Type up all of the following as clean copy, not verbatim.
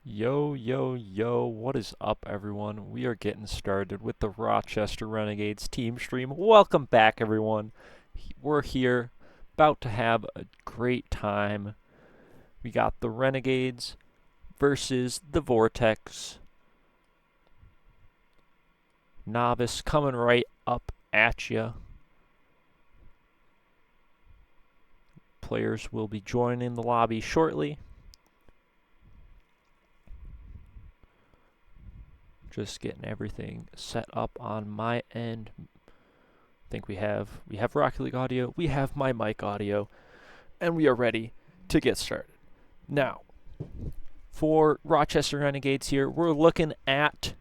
Yo, yo, yo, what is up, everyone? We are getting started with the Rochester Renegades team stream. Welcome back, everyone. We're here, about to have a great time. We got the Renegades versus the Vortex. Novice coming right up at you. Players will be joining the lobby shortly. Just getting everything set up on my end. I think we have Rocket League audio, we have my mic audio, and we are ready to get started. Now, for Rochester Renegades here, we're looking at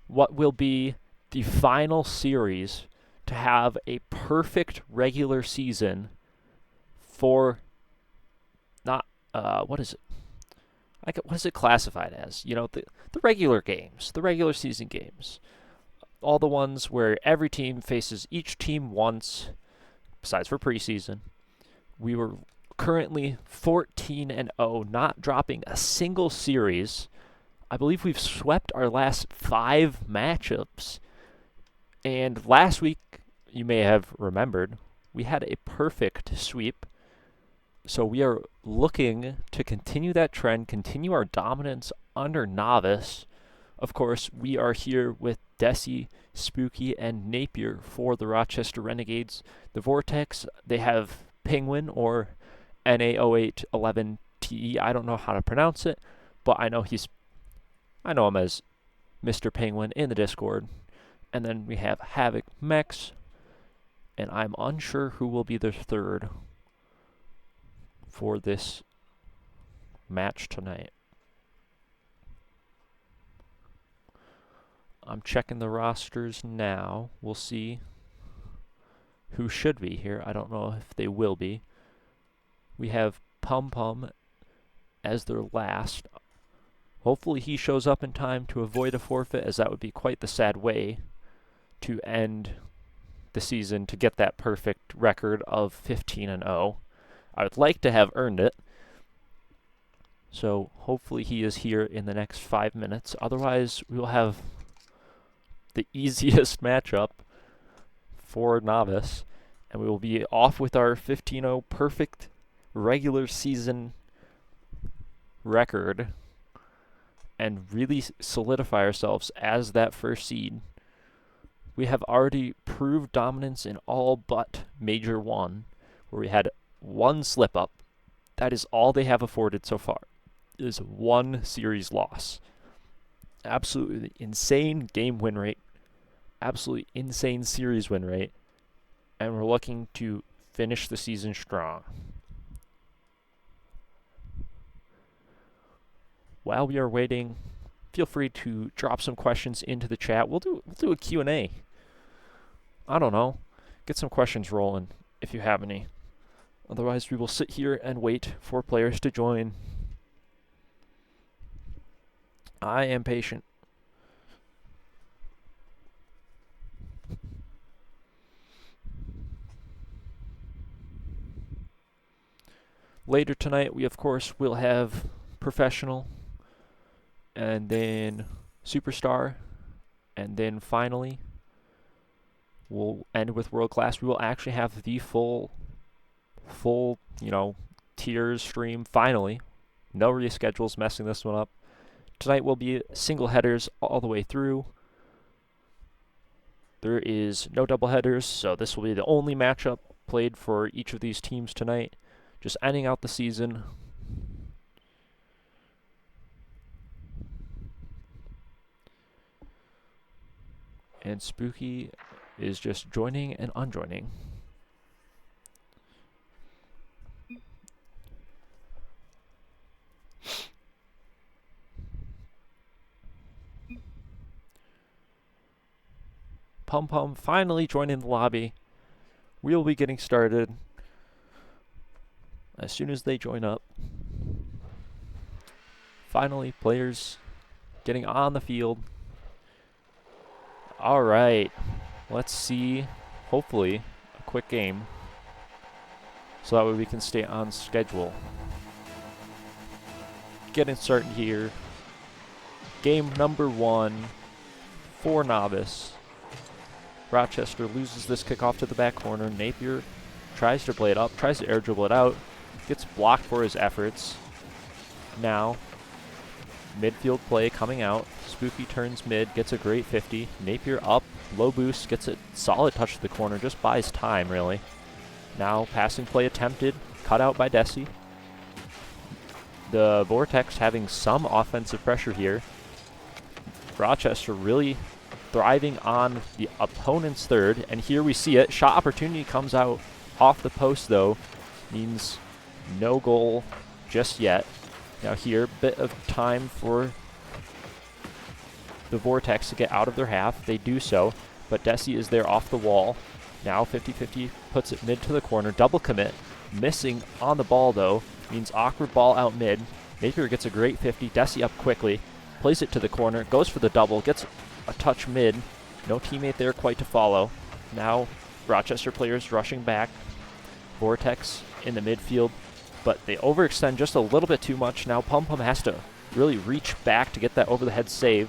what will be the final series to have a perfect regular season for not what is it? What is it classified as? You know, the regular games, the regular season games. All the ones where every team faces each team once, besides for preseason. We were currently 14-0, not dropping a single series. I believe we've swept our last 5 matchups. And last week, you may have remembered, we had a perfect sweep. So we are looking to continue that trend, continue our dominance under Novice. Of course, we are here with Desi, Spooky, and Napier for the Rochester Renegades. The Vortex, they have Penguin, or NA0811TE. I don't know how to pronounce it, but I know him as Mr. Penguin in the Discord. And then we have Havoc Mex, and I'm unsure who will be the third for this match tonight. I'm checking the rosters now. We'll see who should be here. I don't know if they will be. We have Pum Pum as their last. Hopefully he shows up in time to avoid a forfeit, as that would be quite the sad way to end the season, to get that perfect record of 15-0. I would like to have earned it. So hopefully he is here in the next 5 minutes. Otherwise, we will have the easiest matchup for Novice, and we will be off with our 15-0 perfect regular season record and really solidify ourselves as that first seed. We have already proved dominance in all but Major 1, where we had one slip up. That is all they have afforded so far, is one series loss. Absolutely insane game win rate, absolutely insane series win rate, and we're looking to finish the season strong. While we are waiting, feel free to drop some questions into the chat. We'll do a Q&A. I don't know. Get some questions rolling if you have any. Otherwise, we will sit here and wait for players to join. I am patient. Later tonight, we of course will have Professional, and then Superstar, and then finally we'll end with World Class. We will actually have the full, tiers stream finally. No reschedules messing this one up. Tonight will be single headers all the way through. There is no double headers, so this will be the only matchup played for each of these teams tonight. Just ending out the season. And Spooky is just joining and unjoining. Pum Pum finally joining the lobby. We'll be getting started as soon as they join up. Finally, players getting on the field. All right, let's see, hopefully, a quick game, so that way we can stay on schedule. Getting started here Game number 1 for Novice. Rochester loses this kickoff to the back corner. Napier tries to play it up, tries to air dribble it out, gets blocked for his efforts. Now, midfield play coming out. Spooky turns mid, gets a great 50. Napier up, low boost, gets a solid touch to the corner, just buys time, really. Now, passing play attempted, cut out by Desi. The Vortex having some offensive pressure here. Rochester really thriving on the opponent's third, and here we see it. Shot opportunity comes out off the post, though. Means no goal just yet. Now here, bit of time for the Vortex to get out of their half. They do so, but Desi is there off the wall. Now 50-50 puts it mid to the corner. Double commit. Missing on the ball, though. Means awkward ball out mid. Napier gets a great 50. Desi up quickly. Plays it to the corner. Goes for the double. Gets a touch mid. No teammate there quite to follow. Now Rochester players rushing back. Vortex in the midfield, but they overextend just a little bit too much. Now Pum Pum has to really reach back to get that over the head save.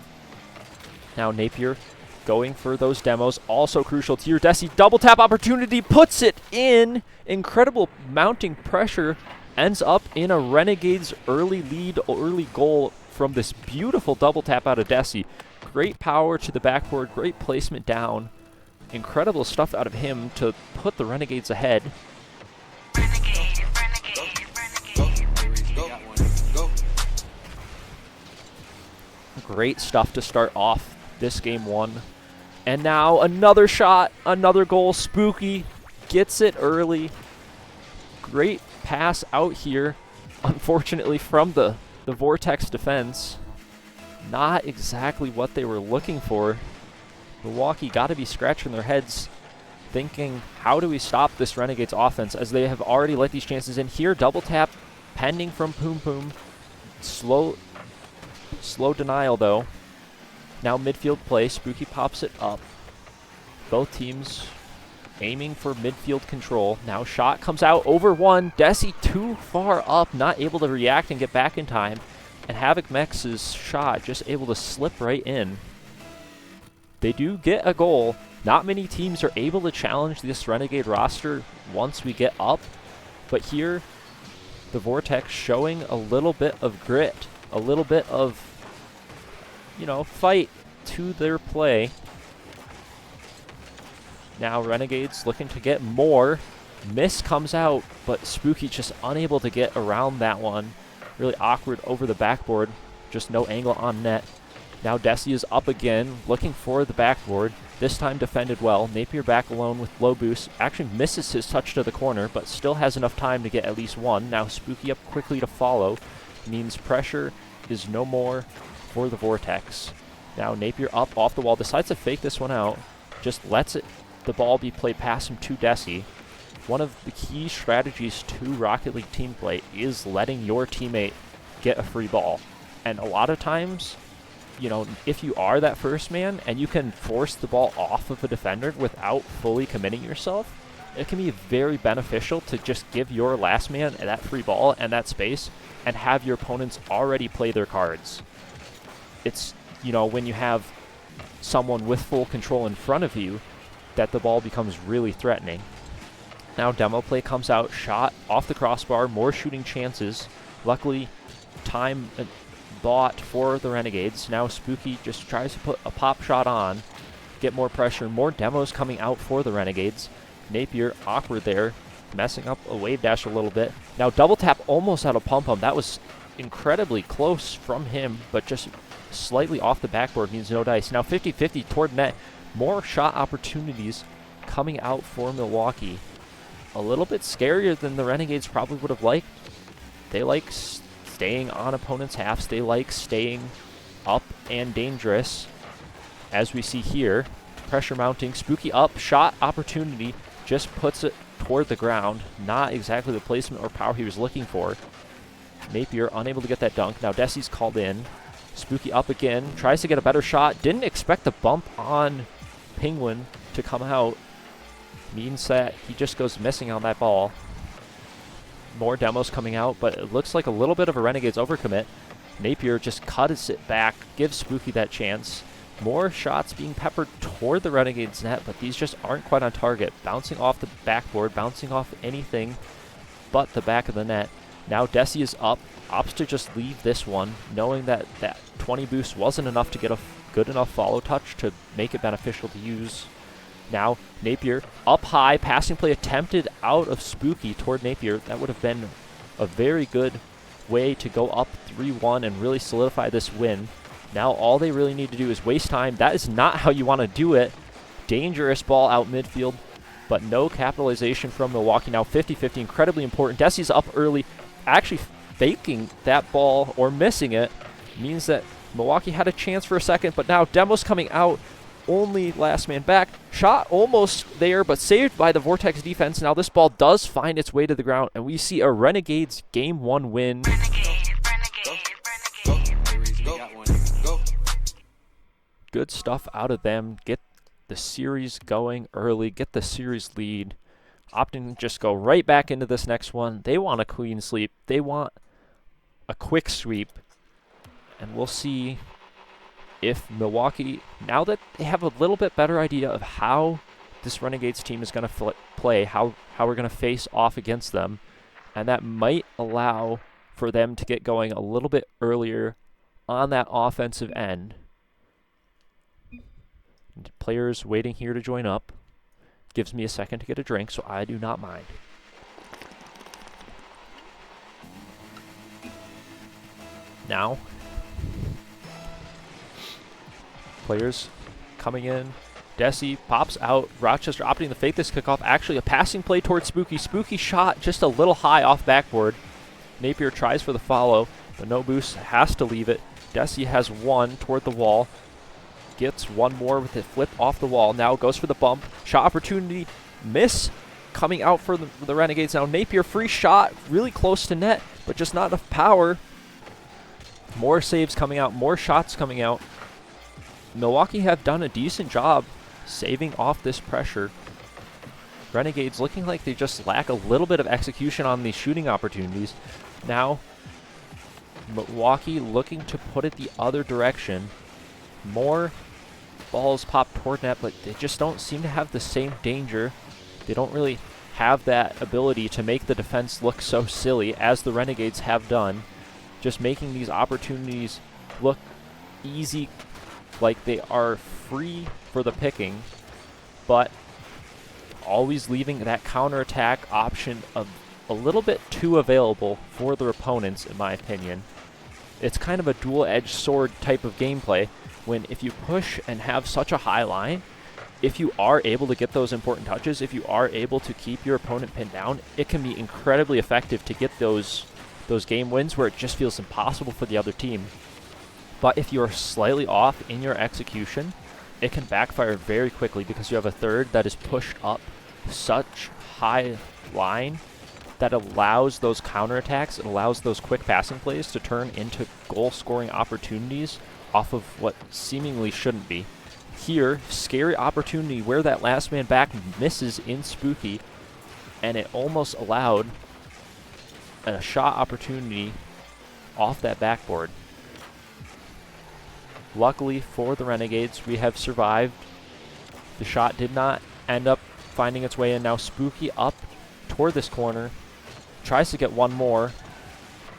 Now Napier going for those demos, also crucial to your Desi. Double tap opportunity, puts it in. Incredible mounting pressure, ends up in a Renegades early lead, early goal from this beautiful double tap out of Desi. Great power to the backboard, great placement down. Incredible stuff out of him to put the Renegades ahead. Great stuff to start off this game 1. And now another shot, another goal. Spooky gets it early. Great pass out here. Unfortunately from the Vortex defense. Not exactly what they were looking for. Milwaukee got to be scratching their heads thinking, how do we stop this Renegades offense, as they have already let these chances in. Here, double tap pending from Poom Poom. Slow denial, though. Now midfield play. Spooky pops it up. Both teams aiming for midfield control. Now shot comes out over one. Desi too far up, not able to react and get back in time. And Havoc Mex's shot just able to slip right in. They do get a goal. Not many teams are able to challenge this Renegade roster once we get up. But here, the Vortex showing a little bit of grit, a little bit of, fight to their play. Now Renegades looking to get more. Miss comes out, but Spooky just unable to get around that one. Really awkward over the backboard. Just no angle on net. Now Desi is up again, looking for the backboard. This time defended well. Napier back alone with low boost. Actually misses his touch to the corner, but still has enough time to get at least one. Now Spooky up quickly to follow. Means pressure is no more for the Vortex. Now Napier up off the wall. Decides to fake this one out. Just lets the ball be played past him to Desi. One of the key strategies to Rocket League team play is letting your teammate get a free ball. And a lot of times, if you are that first man and you can force the ball off of a defender without fully committing yourself, it can be very beneficial to just give your last man that free ball and that space and have your opponents already play their cards. It's, when you have someone with full control in front of you, that the ball becomes really threatening. Now demo play comes out, shot off the crossbar, more shooting chances. Luckily, time bought for the Renegades. Now Spooky just tries to put a pop shot on, get more pressure, more demos coming out for the Renegades. Napier awkward there, messing up a wave dash a little bit. Now double tap almost out of Pum Pum. That was incredibly close from him, but just slightly off the backboard means no dice. Now 50-50 toward net. More shot opportunities coming out for Milwaukee. A little bit scarier than the Renegades probably would have liked. They like staying on opponents' halves. They like staying up and dangerous. As we see here, pressure mounting, Spooky up, shot opportunity, just puts it toward the ground. Not exactly the placement or power he was looking for. Napier unable to get that dunk. Now Desi's called in. Spooky up again, tries to get a better shot. Didn't expect the bump on Penguin to come out. Means that he just goes missing on that ball. More demos coming out, but it looks like a little bit of a Renegades overcommit. Napier just cuts it back, gives Spooky that chance. More shots being peppered toward the Renegades net, but these just aren't quite on target. Bouncing off the backboard, bouncing off anything but the back of the net. Now Desi is up, opts to just leave this one, knowing that that 20 boost wasn't enough to get a good enough follow touch to make it beneficial to use. Now Napier up high, passing play attempted out of Spooky toward Napier. That would have been a very good way to go up 3-1 and really solidify this win. Now all they really need to do is waste time. That is not how you want to do it. Dangerous ball out midfield, but no capitalization from Milwaukee. Now 50-50, incredibly important. Desi's up early, actually faking that ball or missing it means that Milwaukee had a chance for a second, but now Demo's coming out, only last man back. Shot almost there, but saved by the Vortex defense. Now this ball does find its way to the ground, and we see a Renegades Game 1 win. Good stuff out of them. Get the series going early, get the series lead. Opting to just go right back into this next one. They want a clean sweep. They want a quick sweep. And we'll see if Milwaukee, now that they have a little bit better idea of how this Renegades team is going to play, how we're going to face off against them, and that might allow for them to get going a little bit earlier on that offensive end. Players waiting here to join up. Gives me a second to get a drink, so I do not mind. Now, players coming in. Desi pops out. Rochester opting to fake this kickoff. Actually, a passing play towards Spooky. Spooky shot just a little high off backboard. Napier tries for the follow, but no boost. Has to leave it. Desi has one toward the wall. Gets one more with it flipped off the wall. Now goes for the bump. Shot opportunity. Miss coming out for the Renegades. Now Napier free shot. Really close to net, but just not enough power. More saves coming out. More shots coming out. Milwaukee have done a decent job saving off this pressure. Renegades looking like they just lack a little bit of execution on these shooting opportunities. Now Milwaukee looking to put it the other direction. More balls pop toward net, but they just don't seem to have the same danger. They don't really have that ability to make the defense look so silly as the Renegades have done. Just making these opportunities look easy, like they are free for the picking, but always leaving that counterattack option a little bit too available for their opponents, in my opinion. It's kind of a dual-edged sword type of gameplay, when if you push and have such a high line, if you are able to get those important touches, if you are able to keep your opponent pinned down, it can be incredibly effective to get those game wins where it just feels impossible for the other team. But if you are slightly off in your execution, it can backfire very quickly because you have a third that is pushed up such high line that allows those counterattacks, it allows those quick passing plays to turn into goal-scoring opportunities off of what seemingly shouldn't be. Here, scary opportunity where that last man back misses in Spooky, and it almost allowed a shot opportunity off that backboard. Luckily for the Renegades, we have survived. The shot did not end up finding its way in. Now Spooky up toward this corner, tries to get one more.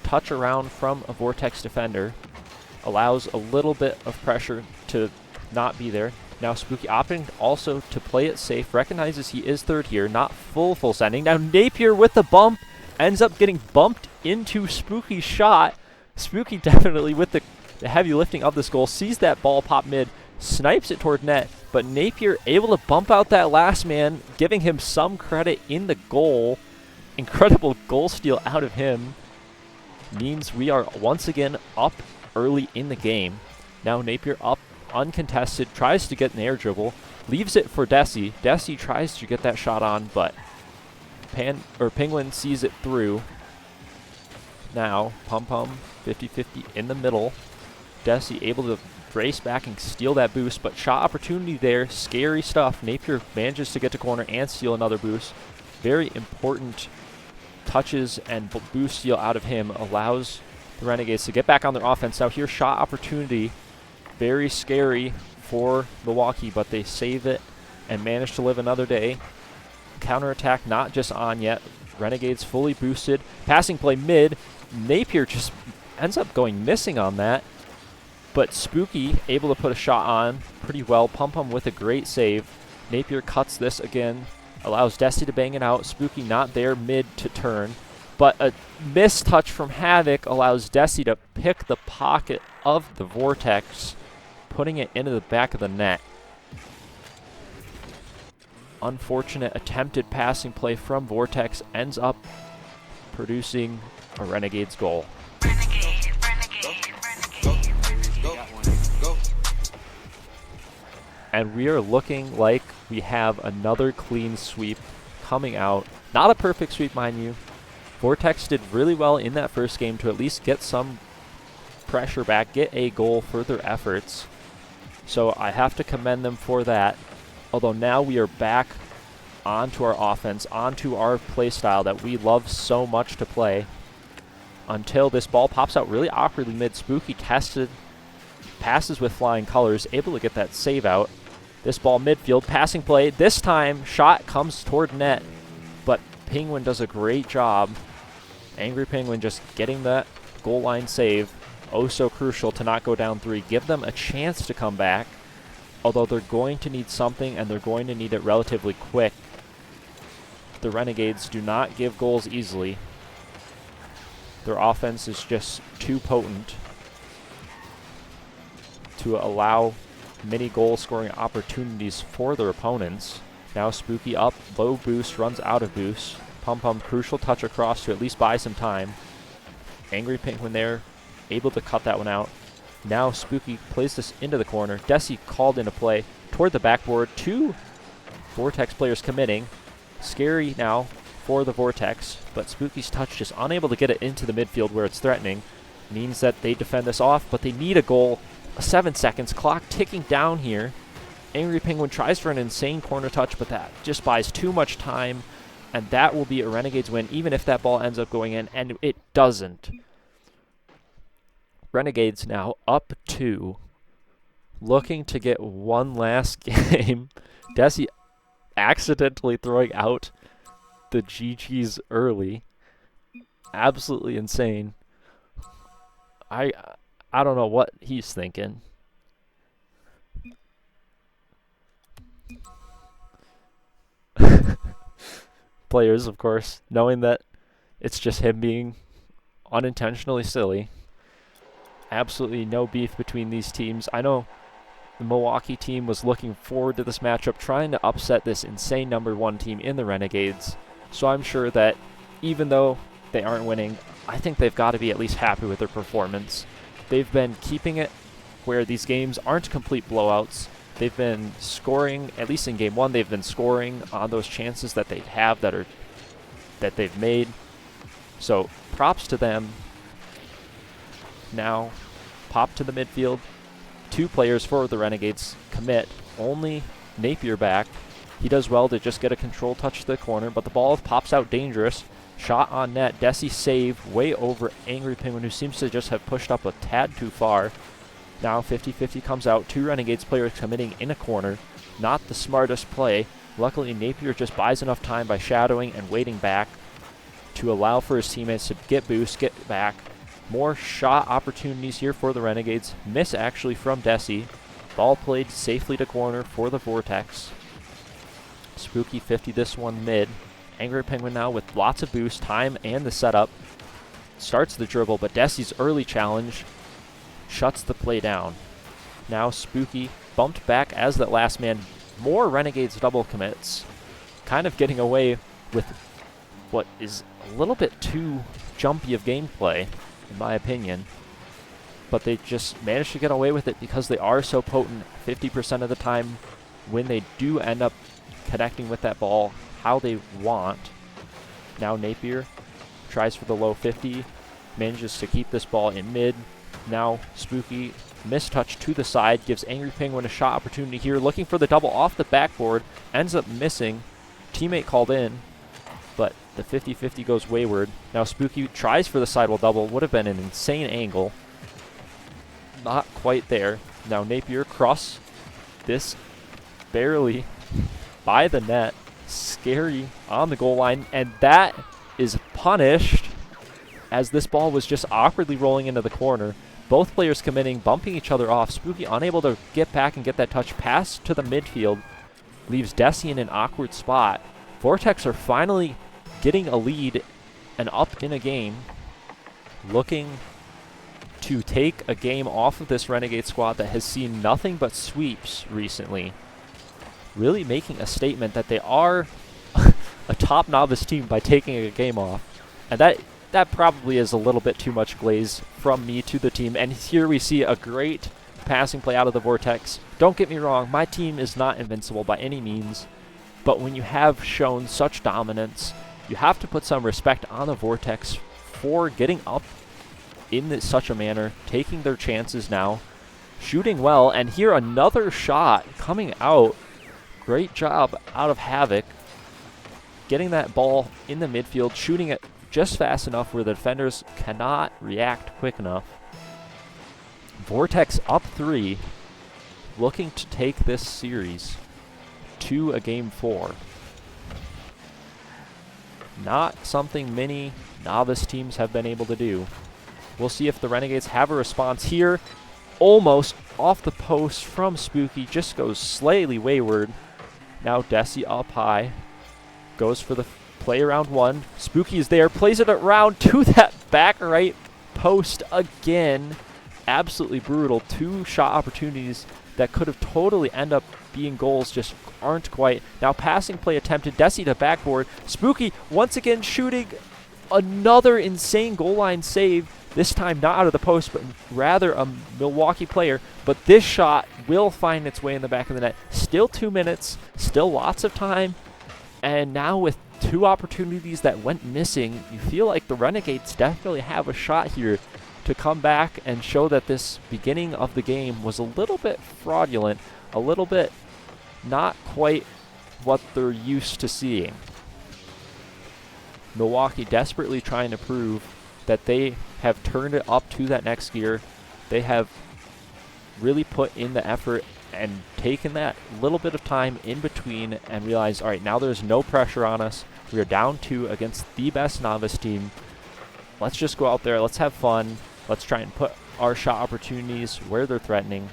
Touch around from a Vortex defender. Allows a little bit of pressure to not be there. Now Spooky opting also to play it safe. Recognizes he is third here. Not full sending. Now Napier with the bump. Ends up getting bumped into Spooky's shot. Spooky definitely with the heavy lifting of this goal. Sees that ball pop mid. Snipes it toward net. But Napier able to bump out that last man. Giving him some credit in the goal. Incredible goal steal out of him. Means we are once again up early in the game. Now Napier up uncontested, tries to get an air dribble, leaves it for Desi. Desi tries to get that shot on, but Penguin sees it through. Now Pum Pum 50-50 in the middle. Desi able to race back and steal that boost, but shot opportunity there. Scary stuff. Napier manages to get to corner and steal another boost. Very important touches and boost steal out of him allows the Renegades to get back on their offense. Now here's shot opportunity. Very scary for Milwaukee, but they save it and manage to live another day. Counterattack not just on yet. Renegades fully boosted. Passing play mid. Napier just ends up going missing on that. But Spooky able to put a shot on pretty well. Pump with a great save. Napier cuts this again. Allows Desi to bang it out. Spooky not there mid to turn. But a missed touch from Havoc allows Desi to pick the pocket of the Vortex, putting it into the back of the net. Unfortunate attempted passing play from Vortex ends up producing a Renegades goal. And we are looking like we have another clean sweep coming out. Not a perfect sweep, mind you. Vortex did really well in that first game to at least get some pressure back, get a goal for their efforts. So I have to commend them for that. Although now we are back onto our offense, onto our play style that we love so much to play. Until this ball pops out really awkwardly mid. Spooky tested, passes with flying colors, able to get that save out. This ball midfield, passing play. This time, shot comes toward net, but Penguin does a great job. Angry Penguin just getting that goal line save. Oh, so crucial to not go down 3. Give them a chance to come back, although they're going to need something, and they're going to need it relatively quick. The Renegades do not give goals easily. Their offense is just too potent to allow many goal scoring opportunities for their opponents. Now Spooky up, low boost, runs out of boost. Pump, crucial touch across to at least buy some time. Angry Penguin there, able to cut that one out. Now Spooky plays this into the corner. Desi called into play toward the backboard. 2 Vortex players committing. Scary now for the Vortex, but Spooky's touch just unable to get it into the midfield where it's threatening. Means that they defend this off, but they need a goal. 7 seconds, clock ticking down here. Angry Penguin tries for an insane corner touch, but that just buys too much time, and that will be a Renegades win, even if that ball ends up going in, and it doesn't. Renegades now up 2, looking to get one last game. Desi accidentally throwing out the GGs early. Absolutely insane. I don't know what he's thinking. Players, of course, knowing that it's just him being unintentionally silly. Absolutely no beef between these teams. I know the Milwaukee team was looking forward to this matchup, trying to upset this insane #1 team in the Renegades. So I'm sure that even though they aren't winning, I think they've got to be at least happy with their performance. They've been keeping it where these games aren't complete blowouts. They've been scoring, at least in game 1, they've been scoring on those chances that they have that they've made. So props to them. Now, pop to the midfield. 2 players for the Renegades commit. Only Napier back. He does well to just get a control touch to the corner, but the ball pops out dangerous. Shot on net. Desi save way over Angry Penguin, who seems to just have pushed up a tad too far. Now 50-50 comes out. 2 Renegades players committing in a corner. Not the smartest play. Luckily, Napier just buys enough time by shadowing and waiting back to allow for his teammates to get boost, get back. More shot opportunities here for the Renegades. Miss actually from Desi. Ball played safely to corner for the Vortex. Spooky 50 this one mid. Angry Penguin now with lots of boost, time, and the setup. Starts the dribble, but Desi's early challenge shuts the play down. Now Spooky bumped back as that last man. More Renegades double commits. Kind of getting away with what is a little bit too jumpy of gameplay, in my opinion. But they just managed to get away with it because they are so potent 50% of the time when they do end up connecting with that ball how they want. Now Napier tries for the low 50, manages to keep this ball in mid. Now Spooky, mistouch to the side, gives Angry Penguin a shot opportunity here, looking for the double off the backboard, ends up missing. Teammate called in. but the 50-50 goes wayward. Now Spooky tries for the sidewall double. Would have been an insane angle. Not quite there. Now Napier cross this barely by the net. Scary on the goal line, and that is punished as this ball was just awkwardly rolling into the corner. Both players committing, bumping each other off. Spooky unable to get back and get that touch pass to the midfield. Leaves Desi in an awkward spot. Vortex are finally getting a lead and up in a game. Looking to take a game off of this Renegade squad that has seen nothing but sweeps recently. Really making a statement that they are a top Novice team by taking a game off. And that probably is a little bit too much glaze from me to the team. And here we see a great passing play out of the Vortex. Don't get me wrong, my team is not invincible by any means. But when you have shown such dominance, you have to put some respect on the Vortex for getting up in such a manner, taking their chances now, shooting well. And here another shot coming out. Great job out of Havoc, getting that ball in the midfield, shooting it just fast enough where the defenders cannot react quick enough. Vortex up 3, looking to take this series to a game 4. Not something many Novice teams have been able to do. We'll see if the Renegades have a response here. Almost off the post from Spooky, just goes slightly wayward. Now Desi up high, goes for the play around 1. Spooky is there, plays it around to that back right post again. Absolutely brutal. 2 shot opportunities that could have totally end up being goals, just aren't quite. Now passing play attempted, Desi to backboard. Spooky once again shooting another insane goal line save. This time not out of the post, but rather a Milwaukee player. But this shot will find its way in the back of the net. Still 2 minutes, still lots of time. And now with 2 opportunities that went missing, you feel like the Renegades definitely have a shot here to come back and show that this beginning of the game was a little bit fraudulent, a little bit not quite what they're used to seeing. Milwaukee desperately trying to prove that they have turned it up to that next gear. They have really put in the effort and taken that little bit of time in between and realized, all right, now there's no pressure on us. We are down 2 against the best Novice team. Let's just go out there. Let's have fun. Let's try and put our shot opportunities where they're threatening.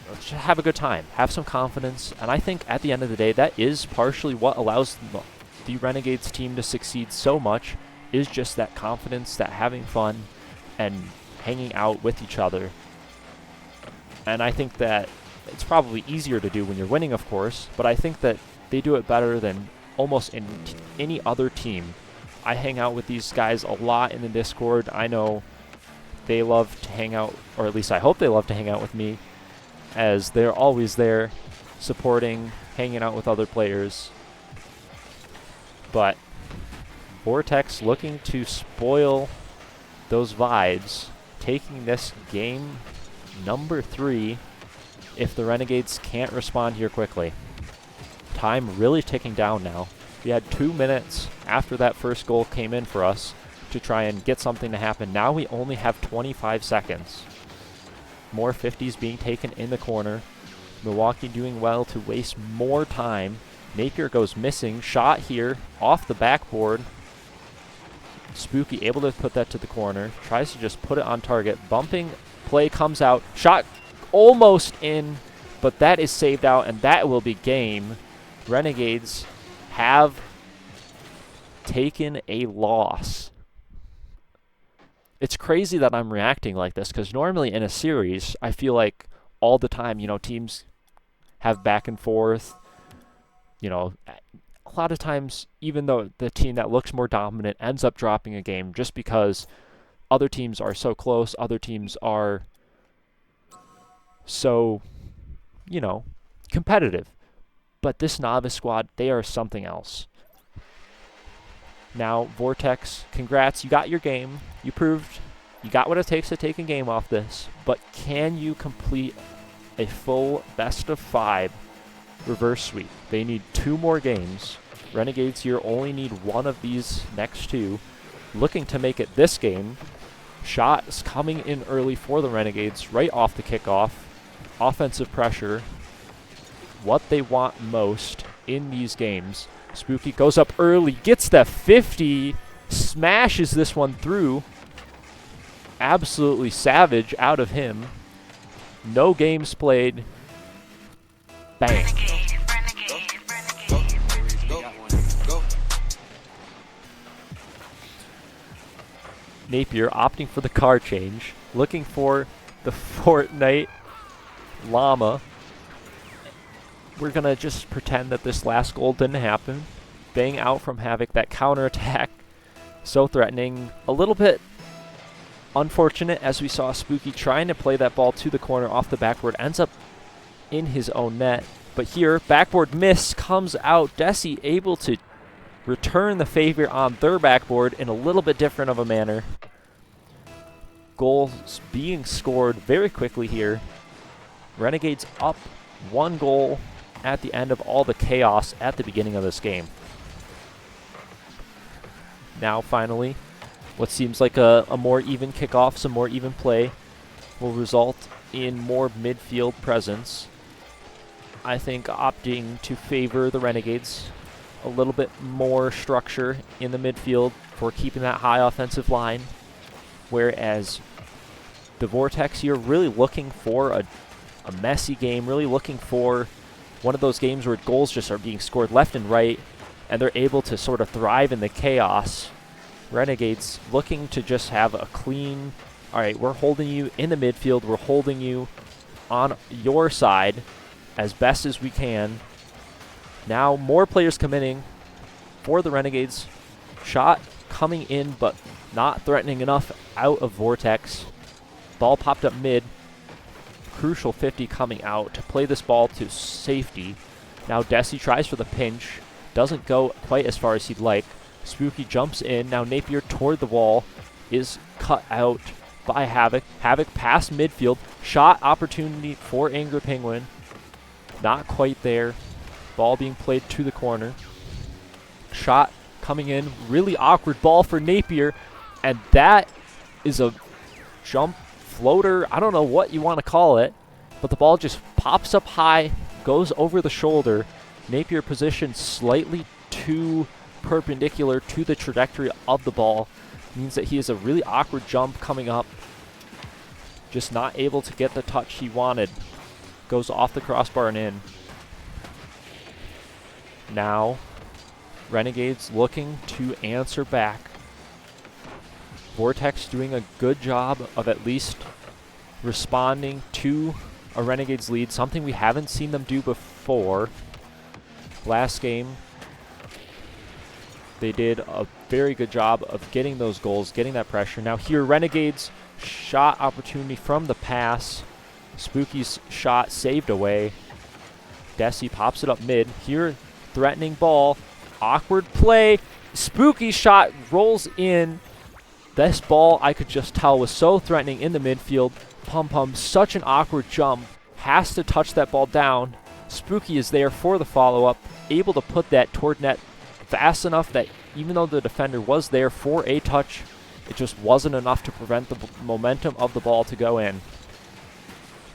Let's just have a good time. Have some confidence. And I think at the end of the day, that is partially what allows the Renegades team to succeed so much, is just that confidence, that having fun, and hanging out with each other. And I think that it's probably easier to do when you're winning, of course, but I think that they do it better than almost any other team. I hang out with these guys a lot in the Discord. I know they love to hang out, or at least I hope they love to hang out with me, as they're always there, supporting, hanging out with other players. But Vortex looking to spoil those vibes, taking this game number 3 if the Renegades can't respond here quickly. Time really ticking down now. We had 2 minutes after that first goal came in for us to try and get something to happen. Now we only have 25 seconds. More 50s being taken in the corner. Milwaukee doing well to waste more time. Napier goes missing. Shot here off the backboard. Spooky able to put that to the corner. Tries to just put it on target. Bumping play comes out. Shot almost in, but that is saved out, and that will be game. Renegades have taken a loss. It's crazy that I'm reacting like this, because normally in a series, I feel like all the time, you know, teams have back and forth. You know, a lot of times, even though the team that looks more dominant ends up dropping a game just because other teams are so close, other teams are so, you know, competitive. But this Novice squad, they are something else. Now, Vortex, congrats, you got your game. You proved you got what it takes to take a game off this. But can you complete a full best of 5 reverse sweep? They need 2 more games Renegades here only need one of these next two. Looking to make it this game. Shots coming in early for the Renegades right off the kickoff. Offensive pressure. What they want most in these games. Spooky goes up early, gets the 50, smashes this one through. Absolutely savage out of him. No games played. Bang. Napier opting for the car change, looking for the Fortnite llama. We're going to just pretend that this last goal didn't happen. Bang out from Havoc, that counterattack. So threatening. A little bit unfortunate as we saw Spooky trying to play that ball to the corner off the backboard. Ends up in his own net. But here, backboard miss comes out. Desi able to return the favor on their backboard in a little bit different of a manner. Goals being scored very quickly here. Renegades up 1 goal at the end of all the chaos at the beginning of this game. Now finally, what seems like a more even kickoff, some more even play will result in more midfield presence. I think opting to favor the Renegades. A little bit more structure in the midfield for keeping that high offensive line. Whereas the Vortex here really looking for a messy game, really looking for one of those games where goals just are being scored left and right, and they're able to sort of thrive in the chaos. Renegades looking to just have a clean, all right, we're holding you in the midfield, we're holding you on your side as best as we can. Now more players committing for the Renegades. Shot coming in, but not threatening enough out of Vortex. Ball popped up mid. Crucial 50 coming out to play this ball to safety. Now Desi tries for the pinch. Doesn't go quite as far as he'd like. Spooky jumps in. Now Napier toward the wall is cut out by Havoc. Havoc past midfield. Shot opportunity for Angry Penguin. Not quite there. Ball being played to the corner. Shot coming in. Really awkward ball for Napier. And that is a jump floater. I don't know what you want to call it. But the ball just pops up high. Goes over the shoulder. Napier positioned slightly too perpendicular to the trajectory of the ball. Means that he has a really awkward jump coming up. Just not able to get the touch he wanted. Goes off the crossbar and in. Now, Renegades looking to answer back. Vortex doing a good job of at least responding to a Renegades lead, something we haven't seen them do before. Last game, they did a very good job of getting those goals, getting that pressure. Now here, Renegades shot opportunity from the pass. Spooky's shot saved away. Desi pops it up mid. Here, threatening ball. Awkward play. Spooky's shot rolls in. This ball, I could just tell, was so threatening in the midfield. Pum, such an awkward jump. Has to touch that ball down. Spooky is there for the follow-up. Able to put that toward net fast enough that even though the defender was there for a touch, it just wasn't enough to prevent the momentum of the ball to go in.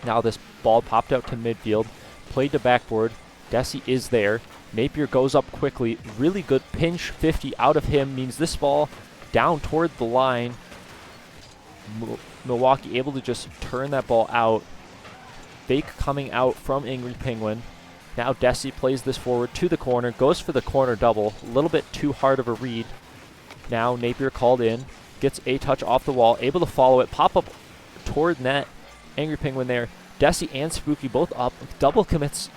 Now this ball popped out to midfield. Played to backboard. Desi is there. Napier goes up quickly. Really good pinch 50 out of him. Means this ball down toward the line. Milwaukee able to just turn that ball out. Fake coming out from Angry Penguin. Now Desi plays this forward to the corner. Goes for the corner double. A little bit too hard of a read. Now Napier called in. Gets a touch off the wall. Able to follow it. Pop up toward net. Angry Penguin there. Desi and Spooky both up. Double commits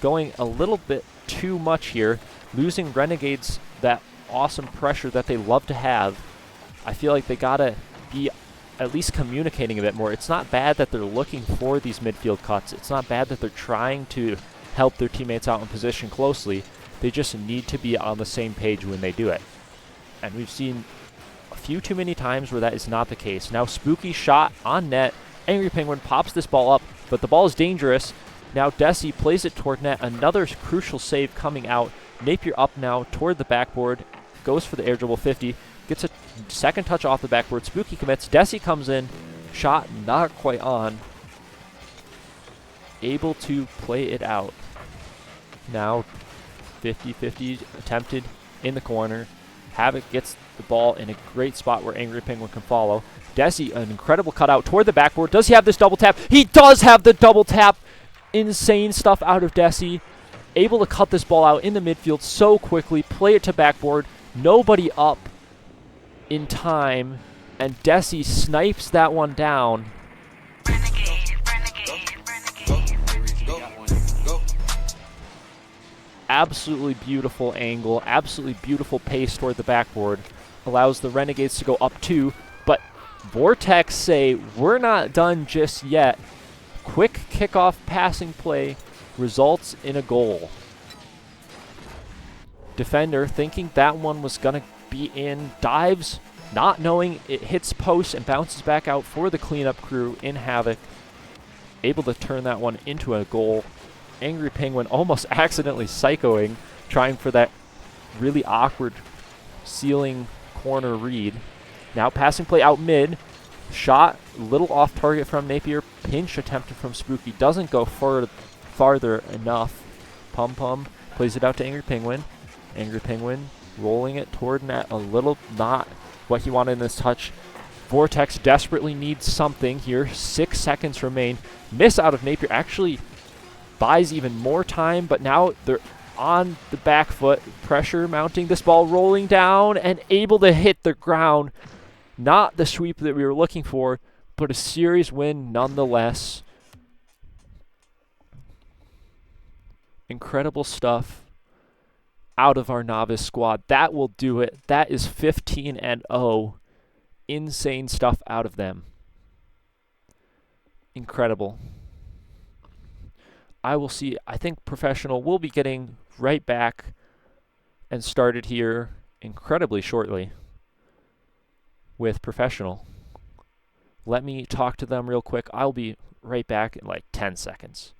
going a little bit too much here. Losing Renegades that awesome pressure that they love to have. I feel like they gotta be at least communicating a bit more. It's not bad that they're looking for these midfield cuts. It's not bad that they're trying to help their teammates out in position closely. They just need to be on the same page when they do it. And we've seen a few too many times where that is not the case. Now Spooky shot on net. Angry Penguin pops this ball up, but the ball is dangerous. Now Desi plays it toward net. Another crucial save coming out. Napier up now toward the backboard, goes for the air dribble 50, gets a second touch off the backboard. Spooky commits. Desi comes in, shot not quite on, able to play it out. Now 50-50 attempted in the corner. Havoc gets the ball in a great spot where Angry Penguin can follow. Desi, an incredible cutout toward the backboard. Does he have this double tap? He does have the double tap. Insane stuff out of Desi. Able to cut this ball out in the midfield so quickly, play it to backboard. Nobody up in time, and Desi snipes that one down. Absolutely beautiful angle, absolutely beautiful pace toward the backboard. Allows the Renegades to go up 2, but Vortex say, we're not done just yet. Quick kickoff passing play results in a goal. Defender thinking that one was going to be in, dives, not knowing it hits post and bounces back out for the cleanup crew in Havoc. Able to turn that one into a goal. Angry Penguin almost accidentally psychoing, trying for that really awkward ceiling corner read. Now passing play out mid. Shot a little off target from Napier. Pinch attempted from Spooky. Doesn't go farther enough. Pum Pum plays it out to Angry Penguin. Angry Penguin rolling it toward net a little, not what he wanted in this touch. Vortex desperately needs something here. 6 seconds remain. Miss out of Napier actually buys even more time, but now they're on the back foot. Pressure mounting, this ball rolling down and able to hit the ground. Not the sweep that we were looking for, but a series win nonetheless. Incredible stuff out of our Novice squad. That will do it. That is 15-0. Insane stuff out of them. Incredible. I think Professional will be getting right back and started here incredibly shortly with Professional. Let me talk to them real quick. I'll be right back in like 10 seconds.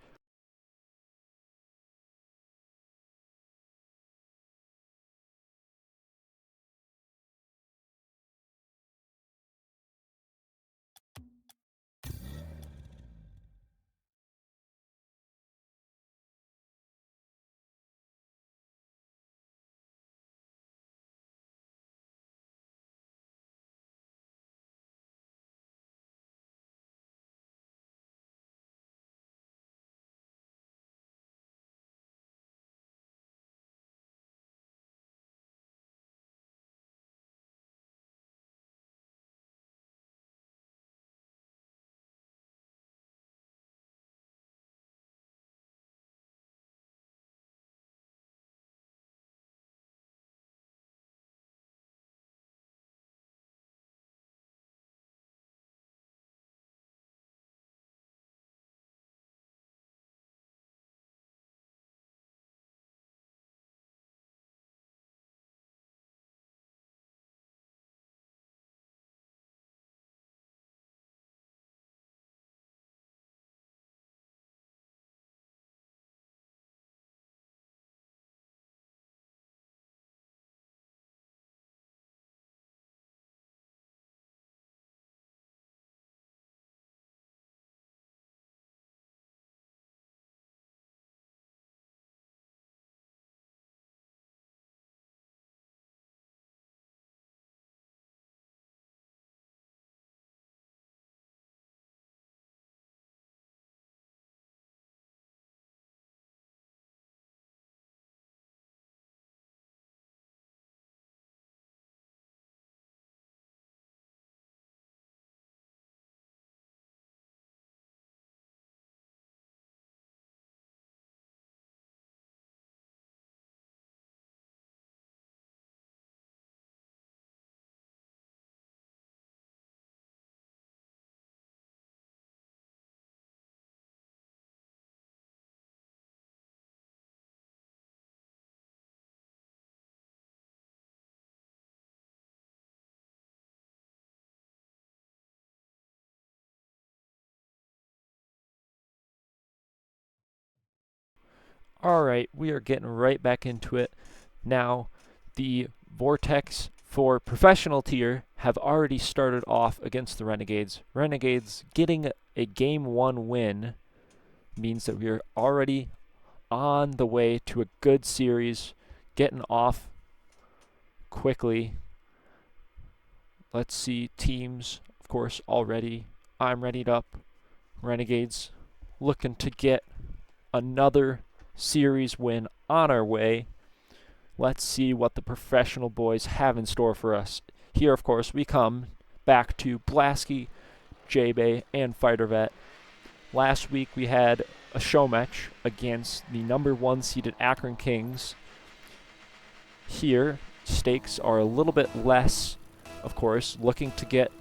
All right, we are getting right back into it. Now, the Vortex for professional tier have already started off against the Renegades. Renegades getting a Game 1 win means that we are already on the way to a good series, getting off quickly. Let's see teams, of course, already. I'm readied up. Renegades looking to get another series win on our way. Let's see what the professional boys have in store for us. Here, of course, we come back to Blasky, J-Bay, and Fighter Vet. Last week we had a show match against the number 1 seeded Akron Kings. Here, stakes are a little bit less, of course, looking to get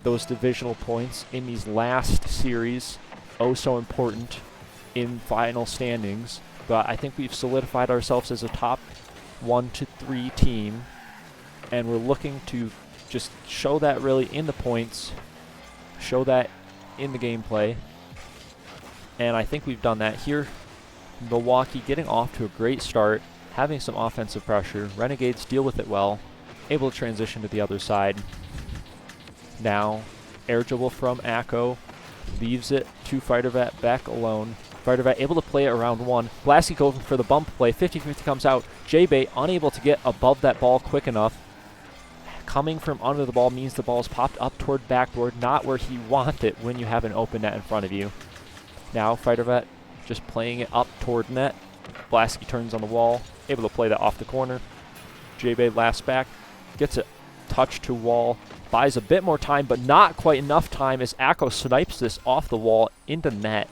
those divisional points in these last series. Oh, so important in final standings. But I think we've solidified ourselves as a top 1 to 3 team, and we're looking to just show that really in the points, show that in the gameplay, and I think we've done that here. Milwaukee getting off to a great start, having some offensive pressure. Renegades deal with it well, able to transition to the other side. Now, air dribble from Akko, leaves it to Fighter Vet back alone. Fighter Vet able to play it around 1. Blasky going for the bump play. 50-50 comes out. J-Bay unable to get above that ball quick enough. Coming from under the ball means the ball is popped up toward backboard, not where he wants it when you have an open net in front of you. Now Fighter Vet just playing it up toward net. Blasky turns on the wall, able to play that off the corner. J-Bay laughs back, gets it touch to wall, buys a bit more time, but not quite enough time as Akko snipes this off the wall into net.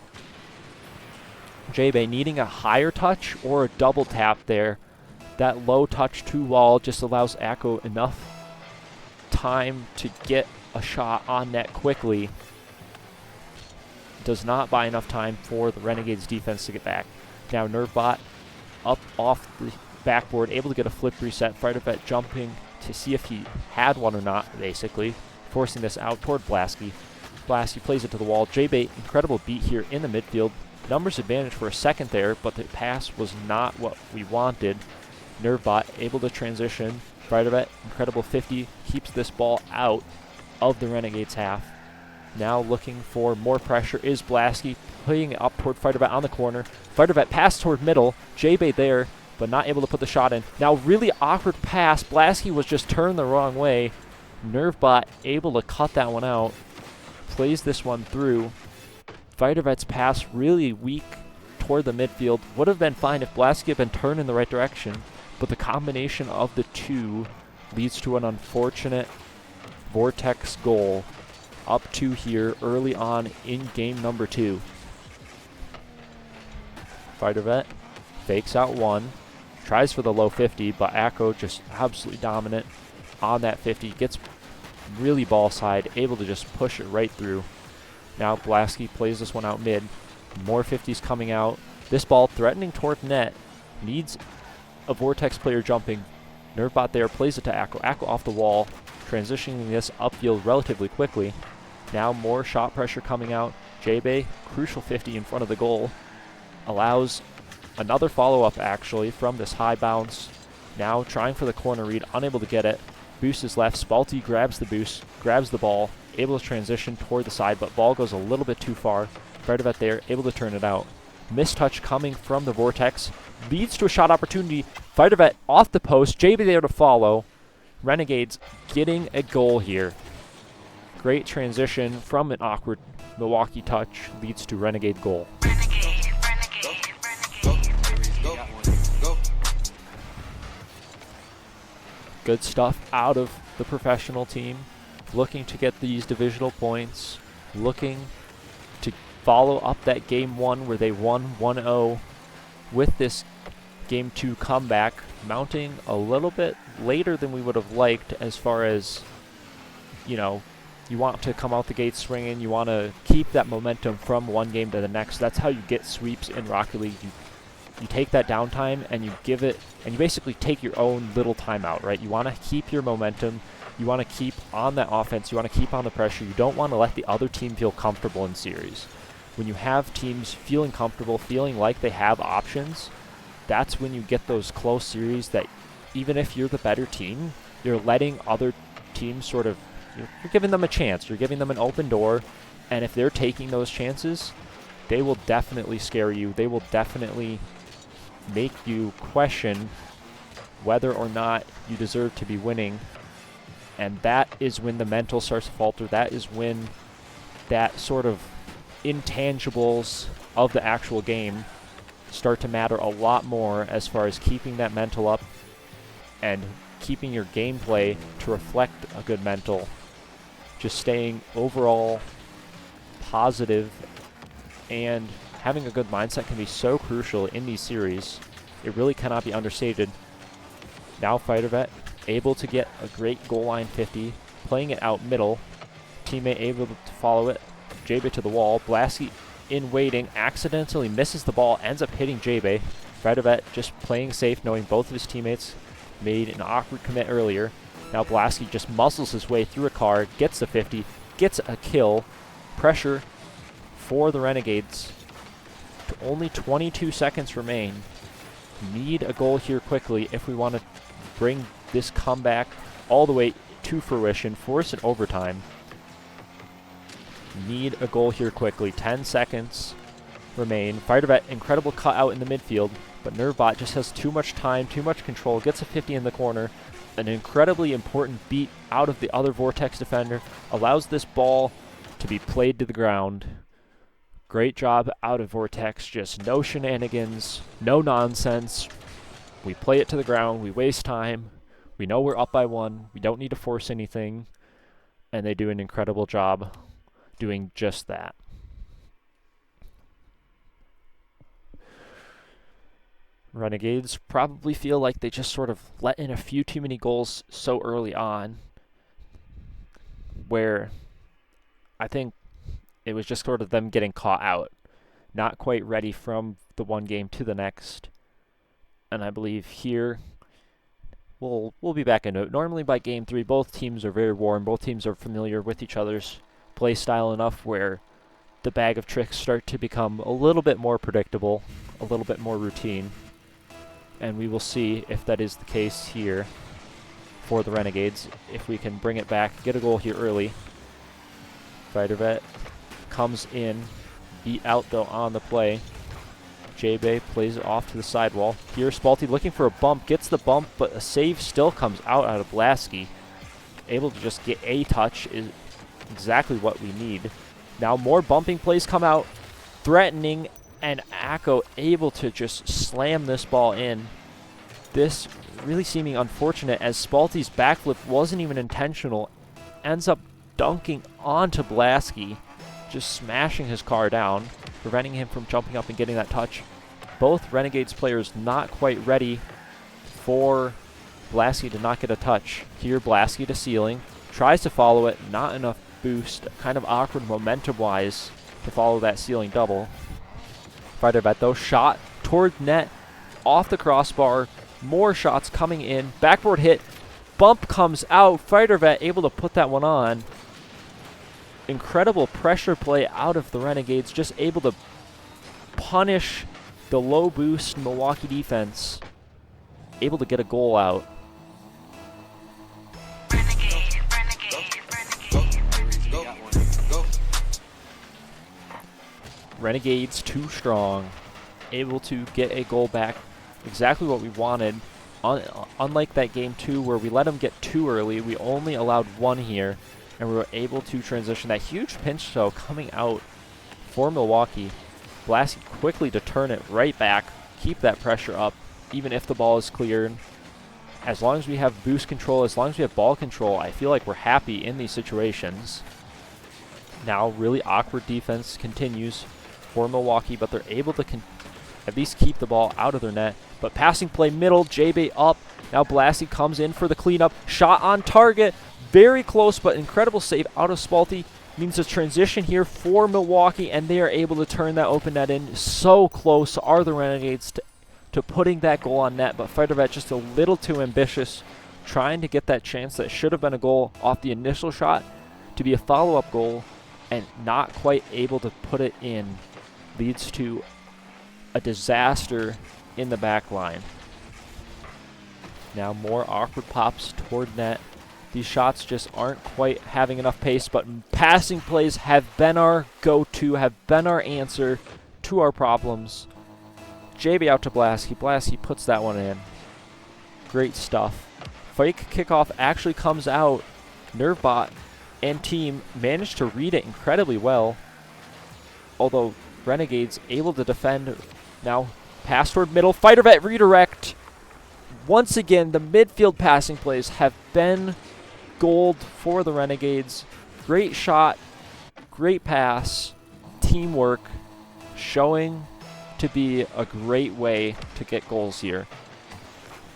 J-Bay needing a higher touch or a double tap there. That low touch to wall just allows Akko enough time to get a shot on net quickly. Does not buy enough time for the Renegades defense to get back. Now Nervbot up off the backboard, able to get a flip reset. Fighter Vet jumping to see if he had one or not, basically. Forcing this out toward Blasky. Blasky plays it to the wall. J-Bay, incredible beat here in the midfield. Numbers advantage for a second there, but the pass was not what we wanted. Nervbot able to transition. Fighter Vet, incredible 50, keeps this ball out of the Renegades half. Now looking for more pressure is Blasky, playing it up toward Fighter Vet on the corner. Fighter Vet pass toward middle. J-Bay there, but not able to put the shot in. Now really awkward pass. Blasky was just turned the wrong way. Nervbot able to cut that one out. Plays this one through. Fighter Vet's pass really weak toward the midfield. Would have been fine if Blasky had been turned in the right direction, but the combination of the two leads to an unfortunate Vortex goal. Up 2 here early on in game number 2. Fighter Vet fakes out 1, tries for the low 50, but Akko just absolutely dominant on that 50. Gets really ball side, able to just push it right through. Now Blasky plays this one out mid. More 50s coming out. This ball threatening toward net. Needs a Vortex player jumping. Nervbot there, plays it to Akko. Akko off the wall, transitioning this upfield relatively quickly. Now more shot pressure coming out. J-Bay, crucial 50 in front of the goal. Allows another follow-up actually from this high bounce. Now trying for the corner read, unable to get it. Boost is left. Spalty grabs the boost, grabs the ball, able to transition toward the side, but ball goes a little bit too far. Fighter Vet there, able to turn it out. Mistouch coming from the Vortex. Leads to a shot opportunity. Fighter Vet off the post. J-Bay there to follow. Renegades getting a goal here. Great transition from an awkward Milwaukee touch leads to Renegade goal. Good stuff out of the professional team. Looking to get these divisional points. Looking to follow up that game 1 where they won 1-0 with this game 2 comeback. Mounting a little bit later than we would have liked as far as, you know, you want to come out the gate swinging. You want to keep that momentum from one game to the next. That's how you get sweeps in Rocket League. You take that downtime and you give it, and you basically take your own little timeout, right? You want to keep your momentum. You want to keep on that offense. You want to keep on the pressure. You don't want to let the other team feel comfortable in series. When you have teams feeling comfortable, feeling like they have options, that's when you get those close series that even if you're the better team, you're letting other teams sort of, you're giving them a chance. You're giving them an open door, and if they're taking those chances, they will definitely scare you. They will definitely make you question whether or not you deserve to be winning. And that is when the mental starts to falter. That is when that sort of intangibles of the actual game start to matter a lot more as far as keeping that mental up and keeping your gameplay to reflect a good mental. Just staying overall positive and having a good mindset can be so crucial in these series. It really cannot be understated. Now FighterVet able to get a great goal line 50, playing it out middle. Teammate able to follow it. J-Bay to the wall. Blasky in waiting, accidentally misses the ball, ends up hitting J-Bay. FighterVet just playing safe, knowing both of his teammates made an awkward commit earlier. Now Blasky just muscles his way through a car, gets the 50, gets a kill. Pressure for the Renegades. Only 22 seconds remain. Need a goal here quickly if we want to bring this comeback all the way to fruition, force an overtime. Need a goal here quickly. 10 seconds remain. FighterVet, incredible cut out in the midfield, but Nervbot just has too much time, too much control, gets a 50 in the corner. An incredibly important beat out of the other Vortex defender, allows this ball to be played to the ground. Great job out of Vortex, just no shenanigans, no nonsense. We play it to the ground, we waste time, we know we're up by 1, we don't need to force anything, and they do an incredible job doing just that. Renegades probably feel like they just sort of let in a few too many goals so early on, where I think it was just sort of them getting caught out, not quite ready from the one game to the next. And I believe here we'll be back into it. Normally by game 3, both teams are very warm. Both teams are familiar with each other's play style enough where the bag of tricks start to become a little bit more predictable, a little bit more routine. And we will see if that is the case here for the Renegades, if we can bring it back, get a goal here early. FighterVet comes in, beat out though on the play. J-Bay plays it off to the sidewall. Here Spalty looking for a bump, gets the bump, but a save still comes out of Blasky. Able to just get a touch is exactly what we need. Now more bumping plays come out, threatening, and Akko able to just slam this ball in. This really seeming unfortunate as Spalty's backflip wasn't even intentional, ends up dunking onto Blasky, just smashing his car down, preventing him from jumping up and getting that touch. Both Renegades players not quite ready for Blasky to not get a touch. Here Blasky to ceiling, tries to follow it, not enough boost, kind of awkward momentum-wise to follow that ceiling double. FighterVet though, shot toward net, off the crossbar, more shots coming in, backboard hit, bump comes out, FighterVet able to put that one on. Incredible pressure play out of the Renegades, just able to punish the low boost Milwaukee defense, able to get a goal out. Renegades too strong, able to get a goal back, exactly what we wanted. Unlike that game 2 where we let them get 2 early, we only allowed 1 here, and we were able to transition. That huge pinch though coming out for Milwaukee. Blasky quickly to turn it right back, keep that pressure up, even if the ball is cleared. As long as we have boost control, as long as we have ball control, I feel like we're happy in these situations. Now really awkward defense continues for Milwaukee, but they're able to at least keep the ball out of their net. But passing play middle, J-Bay up. Now Blasky comes in for the cleanup. Shot on target. Very close, but incredible save out of Spalty. Means a transition here for Milwaukee, and they are able to turn that open net in. So close are the Renegades to putting that goal on net, but FighterVet just a little too ambitious, trying to get that chance that should have been a goal off the initial shot to be a follow-up goal, and not quite able to put it in. Leads to a disaster in the back line. Now more awkward pops toward net. These shots just aren't quite having enough pace, but passing plays have been our go-to, have been our answer to our problems. JB out to Blasky. Blasky puts that one in. Great stuff. Fake kickoff actually comes out. Nervebot and team managed to read it incredibly well, although Renegades able to defend. Now pass toward middle. Fighter Vet redirect. Once again, the midfield passing plays have been gold for the Renegades. Great shot, great pass, teamwork, showing to be a great way to get goals here.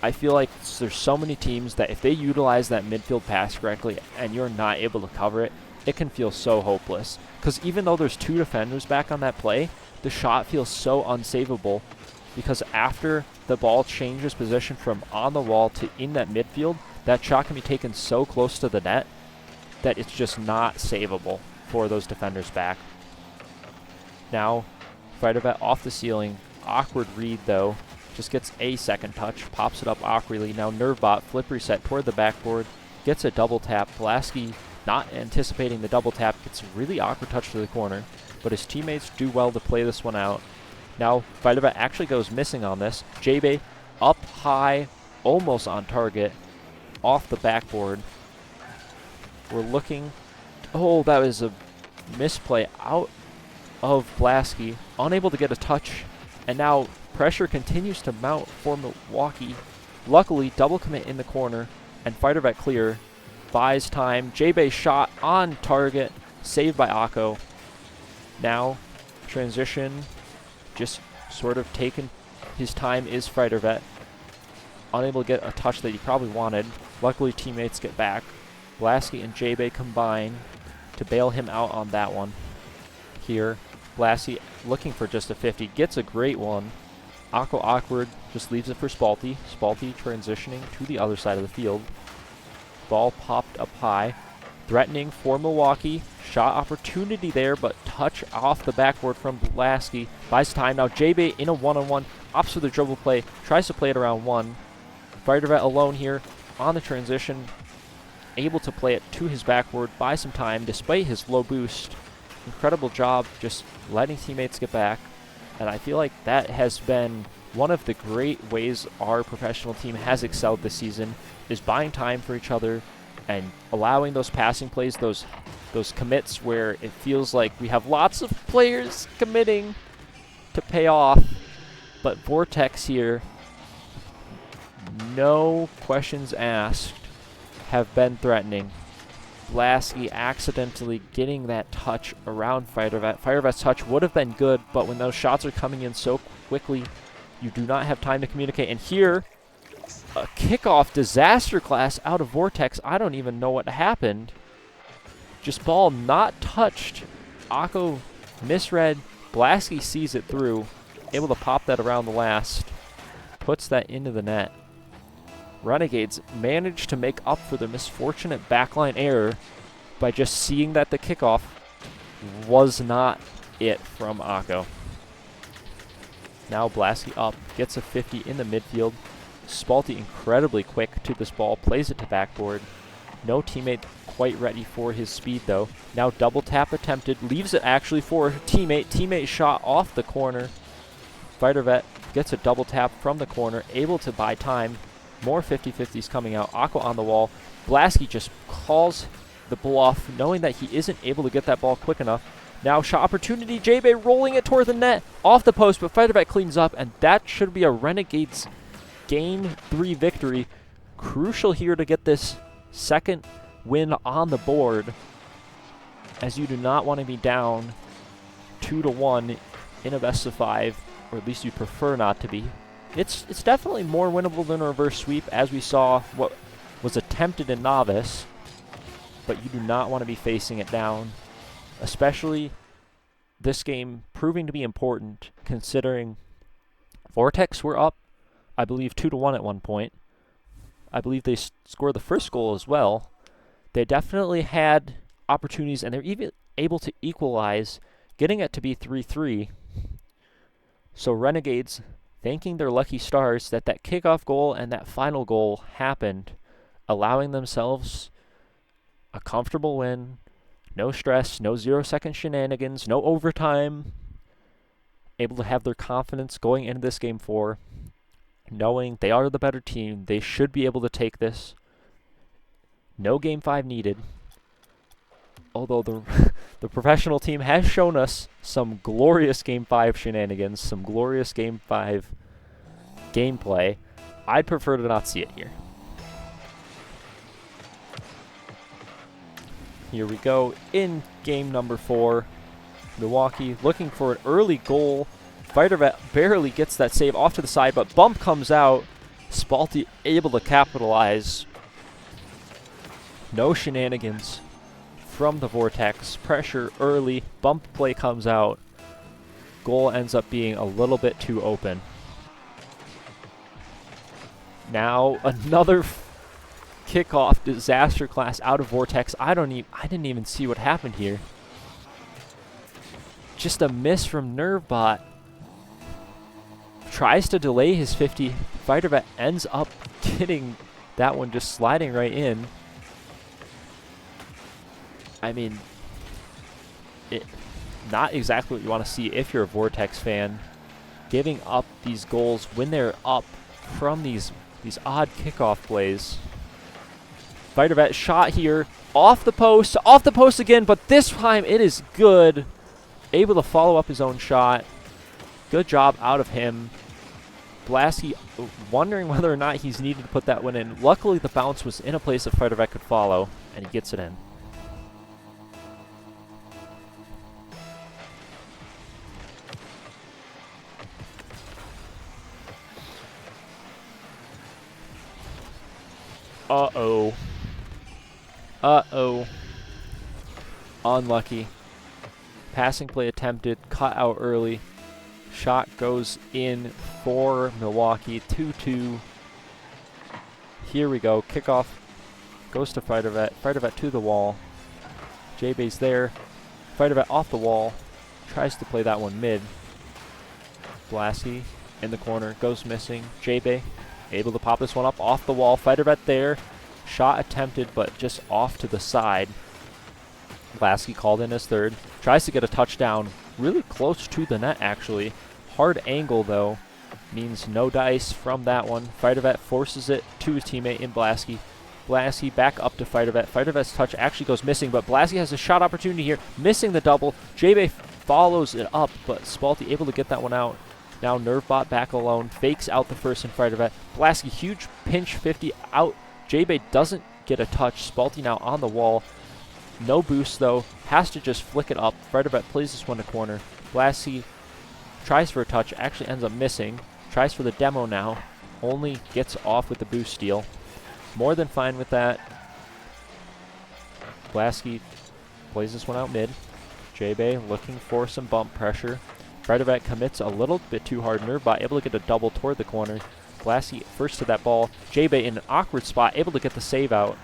I feel like there's so many teams that if they utilize that midfield pass correctly and you're not able to cover it, it can feel so hopeless. Because even though there's 2 defenders back on that play, the shot feels so unsavable, because after the ball changes position from on the wall to in that midfield, that shot can be taken so close to the net that it's just not savable for those defenders back. Now, Fighter Vet off the ceiling. Awkward read, though. Just gets a second touch. Pops it up awkwardly. Now Nervebot, flip reset toward the backboard. Gets a double tap. Blasky, not anticipating the double tap, gets a really awkward touch to the corner. But his teammates do well to play this one out. Now, Fighter Vet actually goes missing on this. JB up high, almost on target. Off the backboard. We're looking. Oh, that was a misplay out of Blasky. Unable to get a touch. And now pressure continues to mount for Milwaukee. Luckily, double commit in the corner. And Fighter Vet clear. Buys time. JB shot on target. Saved by Akko. Now, transition. Just sort of taking his time is Fighter Vet. Unable to get a touch that he probably wanted. Luckily, teammates get back. Blasky and JB combine to bail him out on that one. Here, Blasky looking for just a 50. Gets a great one. Akko awkward. Just leaves it for Spalty. Spalty transitioning to the other side of the field. Ball popped up high. Threatening for Milwaukee. Shot opportunity there, but touch off the backboard from Blasky. Buys time. Now JB in a one-on-one. Opts for the dribble play. Tries to play it around one. Fighter Vet alone here on the transition. Able to play it to his backboard. Buy some time despite his low boost. Incredible job just letting teammates get back. And I feel like that has been one of the great ways our professional team has excelled this season, is buying time for each other and allowing those passing plays, those commits where it feels like we have lots of players committing to pay off. But Vortex here, no questions asked, have been threatening. Blasky accidentally getting that touch around Fighter Vet. Fighter Vet's touch would have been good, but when those shots are coming in so quickly, you do not have time to communicate. And here, a kickoff disaster class out of Vortex. I don't even know what happened. Just ball not touched. Akko misread. Blasky sees it through. Able to pop that around the last. Puts that into the net. Renegades managed to make up for the misfortunate backline error by just seeing that the kickoff was not it from Akko. Now Blasky up, gets a 50 in the midfield. Spalty incredibly quick to this ball, plays it to backboard. No teammate quite ready for his speed though. Now double tap attempted, leaves it actually for a teammate. Teammate shot off the corner. Fighter Vet gets a double tap from the corner, able to buy time. More 50-50s coming out. Akko on the wall. Blasky just calls the bluff, knowing that he isn't able to get that ball quick enough. Now shot opportunity. JB rolling it toward the net. Off the post, but Fighter Vet cleans up, and that should be a Renegades Game 3 victory. Crucial here to get this second win on the board, as you do not want to be down 2-1 in a best of 5, or at least you prefer not to be. It's definitely more winnable than a reverse sweep, as we saw what was attempted in Novice, but you do not want to be facing it down, especially this game proving to be important, considering Vortex were up, I believe, 2-1 at one point. I believe they scored the first goal as well. They definitely had opportunities, and they're even able to equalize, getting it to be 3-3. So Renegades, thanking their lucky stars that that kickoff goal and that final goal happened, allowing themselves a comfortable win. No stress, no 0-second shenanigans, no overtime. Able to have their confidence going into this game 4, knowing they are the better team. They should be able to take this. No game 5 needed. Although the professional team has shown us some glorious game 5 shenanigans, some glorious game 5 gameplay, I'd prefer to not see it here. Here we go in game number 4. Milwaukee looking for an early goal. Fighter Vet barely gets that save off to the side, but bump comes out. Spalti able to capitalize. No shenanigans from the Vortex. Pressure early. Bump play comes out. Goal ends up being a little bit too open. Now another kickoff disaster class out of Vortex. I didn't even see what happened here. Just a miss from Nervebot. Tries to delay his 50. Fighter Vet ends up getting that one, just sliding right in. I mean, not exactly what you want to see if you're a Vortex fan. Giving up these goals when they're up from these odd kickoff plays. Fighter Vet shot here, off the post again, but this time it is good. Able to follow up his own shot. Good job out of him. Blasky wondering whether or not he's needed to put that one in. Luckily, the bounce was in a place that Fighter Vet could follow, and he gets it in. Uh-oh. Uh-oh. Unlucky. Passing play attempted, cut out early. Shot goes in for Milwaukee. 2-2. Here we go. Kickoff goes to Fighter Vet. Fighter Vet to the wall. J-Bay's there. Fighter Vet off the wall. Tries to play that one mid. Blasky in the corner. Goes missing. J-Bay able to pop this one up off the wall. Fighter Vet there. Shot attempted, but just off to the side. Blasky called in his third. Tries to get a touchdown. Really close to the net, actually. Hard angle, though. Means no dice from that one. Fighter Vet forces it to his teammate in Blasky. Blasky back up to Fighter Vet. Fighter Vet's touch actually goes missing, but Blasky has a shot opportunity here. Missing the double. J-Bay follows it up, but Spalti able to get that one out. Now Nervebot back alone. Fakes out the first in Fighter Vet. Blasky, huge pinch 50 out. J-Bay doesn't get a touch. Spalti now on the wall. No boost, though. Has to just flick it up. Fighter Vet plays this one to corner. Blasky tries for a touch. Actually ends up missing. Tries for the demo now. Only gets off with the boost steal. More than fine with that. Blasky plays this one out mid. J-Bay looking for some bump pressure. Fighter Vet commits a little bit too hard. Nervebot able to get a double toward the corner. Blasky first to that ball. J-Bay in an awkward spot, able to get the save out.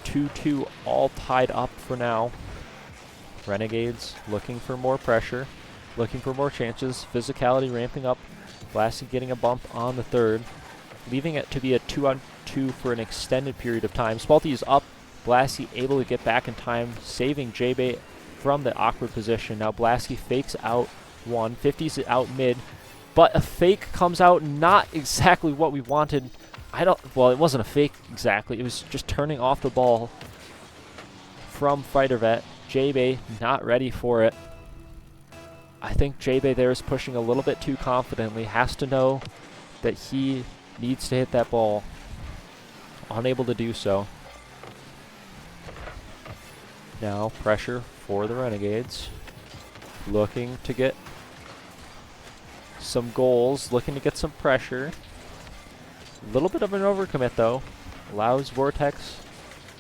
2-2 all tied up for now. Renegades looking for more pressure, looking for more chances. Physicality ramping up. Blasky getting a bump on the third, leaving it to be a 2-on-2 for an extended period of time. Spalti is up. Blasky able to get back in time, saving J-Bay from the awkward position. Now Blasky fakes out one, 50s it out mid, but a fake comes out, not exactly what we wanted. Well, it wasn't a fake exactly. It was just turning off the ball from Fighter Vet. J-Bay not ready for it. I think J-Bay there is pushing a little bit too confidently. Has to know that he needs to hit that ball. Unable to do so. Now pressure for the Renegades. Looking to get some goals. Looking to get some pressure. A little bit of an overcommit, though. Allows Vortex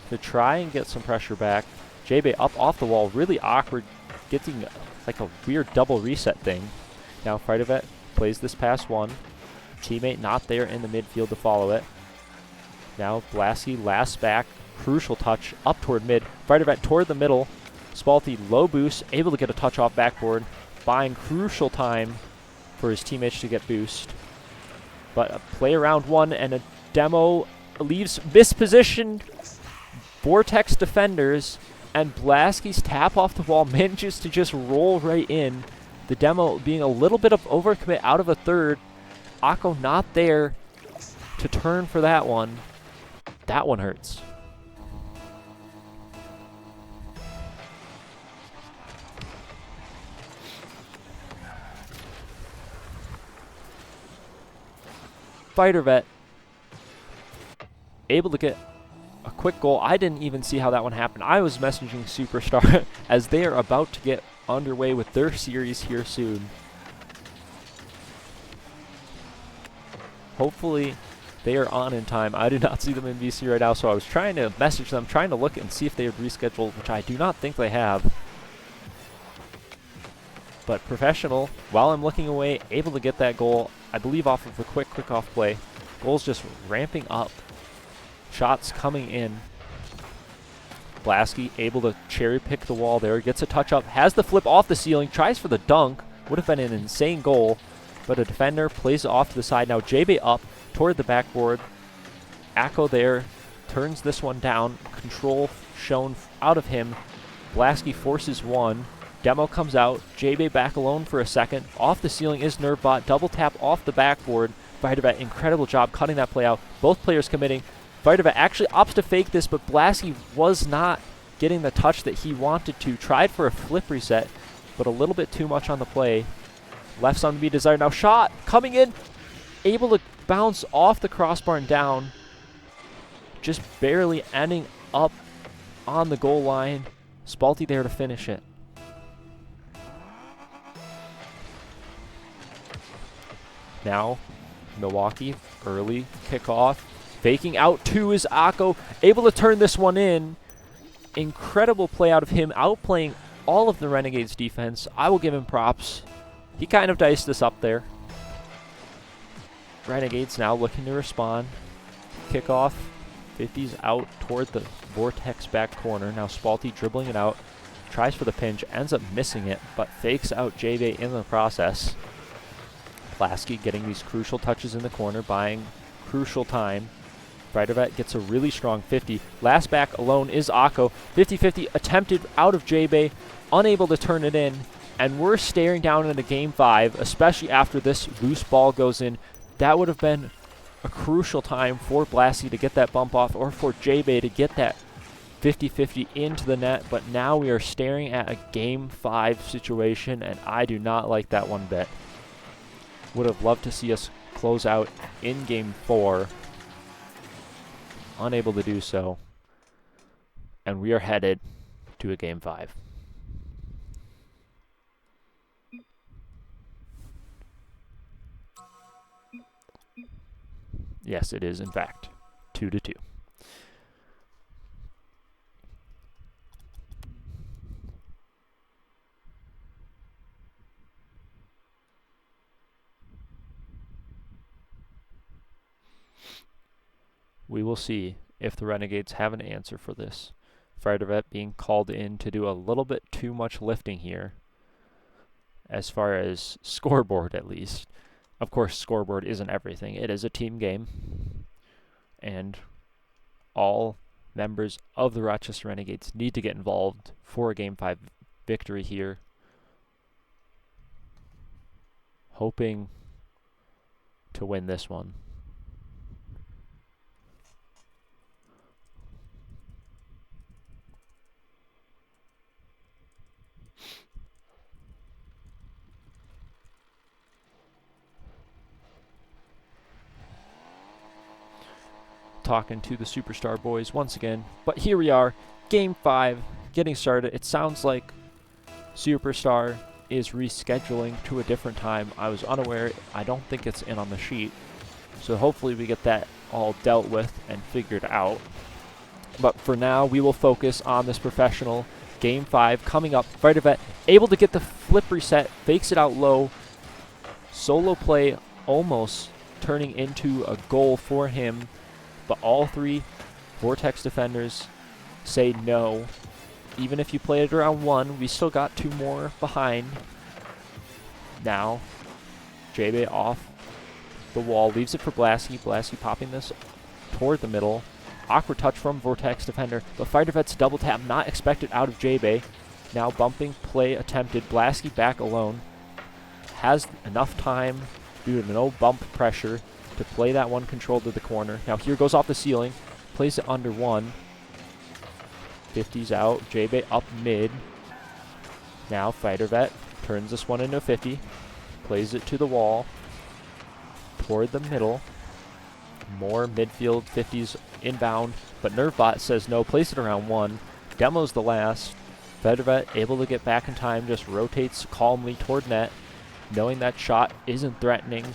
to try and get some pressure back. J-Bay up off the wall. Really awkward. Getting like a weird double reset thing. Now Fighter Vet plays this pass one. Teammate not there in the midfield to follow it. Now Blasky last back. Crucial touch up toward mid. Fighter Vet toward the middle. Spalti low boost. Able to get a touch off backboard. Buying crucial time for his teammates to get boost. But a play around one and a demo leaves mispositioned Vortex defenders, and Blaski's tap off the wall manages to just roll right in. The demo being a little bit of overcommit out of a third. Akko not there to turn for that one. That one hurts. Fighter Vet able to get a quick goal. I didn't even see how that one happened. I was messaging Superstar as they are about to get underway with their series here soon. Hopefully they are on in time. I do not see them in VC right now, so I was trying to message them, trying to look and see if they had rescheduled, which I do not think they have. But Professional, while I'm looking away, able to get that goal, I believe off of a quick off play. Goals just ramping up. Shots coming in. Blaski able to cherry pick the wall there. Gets a touch up. Has the flip off the ceiling. Tries for the dunk. Would have been an insane goal. But a defender plays it off to the side. Now JB up toward the backboard. Akko there. Turns this one down. Control shown out of him. Blaski forces one. Demo comes out. JB back alone for a second. Off the ceiling is Nervbot. Double tap off the backboard. Fightervet, incredible job cutting that play out. Both players committing. Fightervet actually opts to fake this, but Blaski was not getting the touch that he wanted to. Tried for a flip reset, but a little bit too much on the play. Left some to be desired. Now shot coming in. Able to bounce off the crossbar and down. Just barely ending up on the goal line. Spalti there to finish it. Now, Milwaukee, early kickoff. Faking out two is Akko. Able to turn this one in. Incredible play out of him, outplaying all of the Renegades defense. I will give him props. He kind of diced this up there. Renegades now looking to respond. Kickoff. 50's out toward the Vortex back corner. Now Spalti dribbling it out. Tries for the pinch, ends up missing it, but fakes out JB in the process. Blaski getting these crucial touches in the corner, buying crucial time. Fightervet gets a really strong 50. Last back alone is Akko. 50-50 attempted out of JB, unable to turn it in. And we're staring down into Game 5, especially after this loose ball goes in. That would have been a crucial time for Blaski to get that bump off, or for JB to get that 50-50 into the net. But now we are staring at a Game 5 situation, and I do not like that one bit. Would have loved to see us close out in Game 4. Unable to do so. And we are headed to a Game 5. Yes, it is in fact 2-2. We will see if the Renegades have an answer for this. Fightervet being called in to do a little bit too much lifting here, as far as scoreboard at least. Of course, scoreboard isn't everything. It is a team game, and all members of the Rochester Renegades need to get involved for a Game 5 victory here. Hoping to win this one. Talking to the Superstar boys once again, but here we are, Game 5 getting started. It sounds like Superstar is rescheduling to a different time. I was unaware. I don't think it's in on the sheet, so hopefully we get that all dealt with and figured out. But for now, we will focus on this Professional Game 5 coming up. Fightervet able to get the flip reset, fakes it out low. Solo play almost turning into a goal for him. But all three Vortex defenders say no. Even if you play it around one, we still got two more behind. Now, JB off the wall, leaves it for Blasky. Blasky popping this toward the middle. Awkward touch from Vortex defender, but Fighter Vet's double tap not expected out of JB. Now bumping play attempted. Blasky back alone. Has enough time due to no bump pressure to play that one control to the corner. Now here goes off the ceiling. Plays it under one. 50's out. JB up mid. Now Fighter Vet turns this one into a 50. Plays it to the wall. Toward the middle. More midfield 50s inbound, but Nervebot says no, plays it around one. Demos the last. Fighter Vet able to get back in time, just rotates calmly toward net, knowing that shot isn't threatening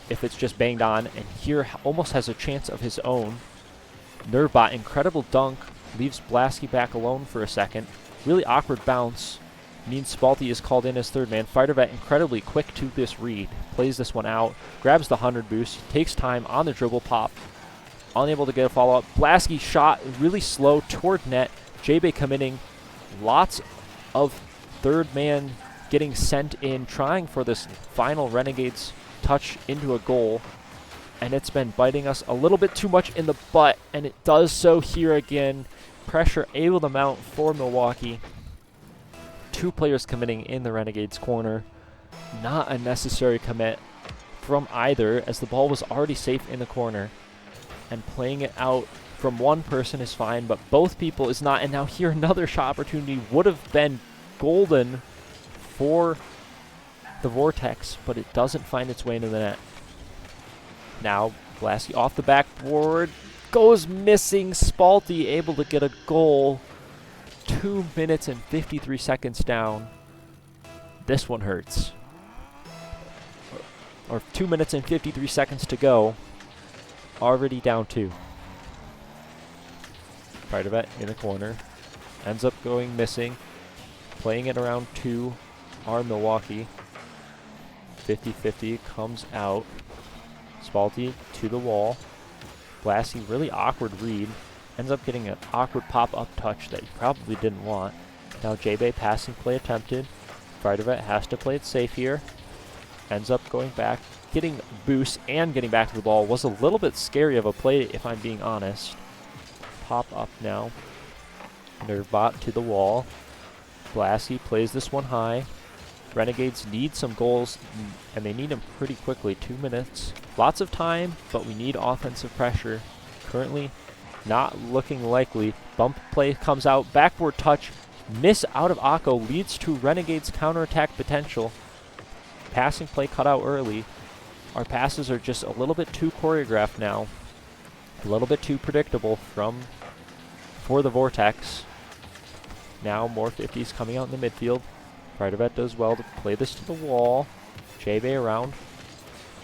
if it's just banged on, and here almost has a chance of his own. Nervebot, incredible dunk, leaves Blasky back alone for a second. Really awkward bounce. Means Spalty is called in as third man. Fighter Vet incredibly quick to this read. Plays this one out. Grabs the 100 boost. Takes time on the dribble pop. Unable to get a follow-up. Blasky shot really slow toward net. JB committing. Lots of third man getting sent in. Trying for this final Renegades touch into a goal. And it's been biting us a little bit too much in the butt. And it does so here again. Pressure able to mount for Milwaukee. Two players committing in the Renegades corner. Not a necessary commit from either, as the ball was already safe in the corner. And playing it out from one person is fine, but both people is not. And now here another shot opportunity would have been golden for the Vortex, but it doesn't find its way into the net. Now Blasky off the backboard, goes missing. Spalty able to get a goal. 2 minutes and 53 seconds down. This one hurts. Or 2 minutes and 53 seconds to go. Already down 2. Fighter Vet in the corner. Ends up going missing. Playing it around 2 are Milwaukee. 50-50 comes out. Spalty to the wall. Blasky, really awkward read. Ends up getting an awkward pop-up touch that he probably didn't want. Now JB passing play attempted. Fighter Vet has to play it safe here. Ends up going back, getting boost and getting back to the ball. Was a little bit scary of a play if I'm being honest. Pop up now. Nervebot to the wall. Blasky plays this one high. Renegades need some goals, and they need them pretty quickly. 2 minutes. Lots of time, but we need offensive pressure. Currently not looking likely. Bump play comes out. Backboard touch. Miss out of Akko leads to Renegades counterattack potential. Passing play cut out early. Our passes are just a little bit too choreographed now. A little bit too predictable for the Vortex. Now more 50s coming out in the midfield. Fighter Vet does well to play this to the wall. JB around.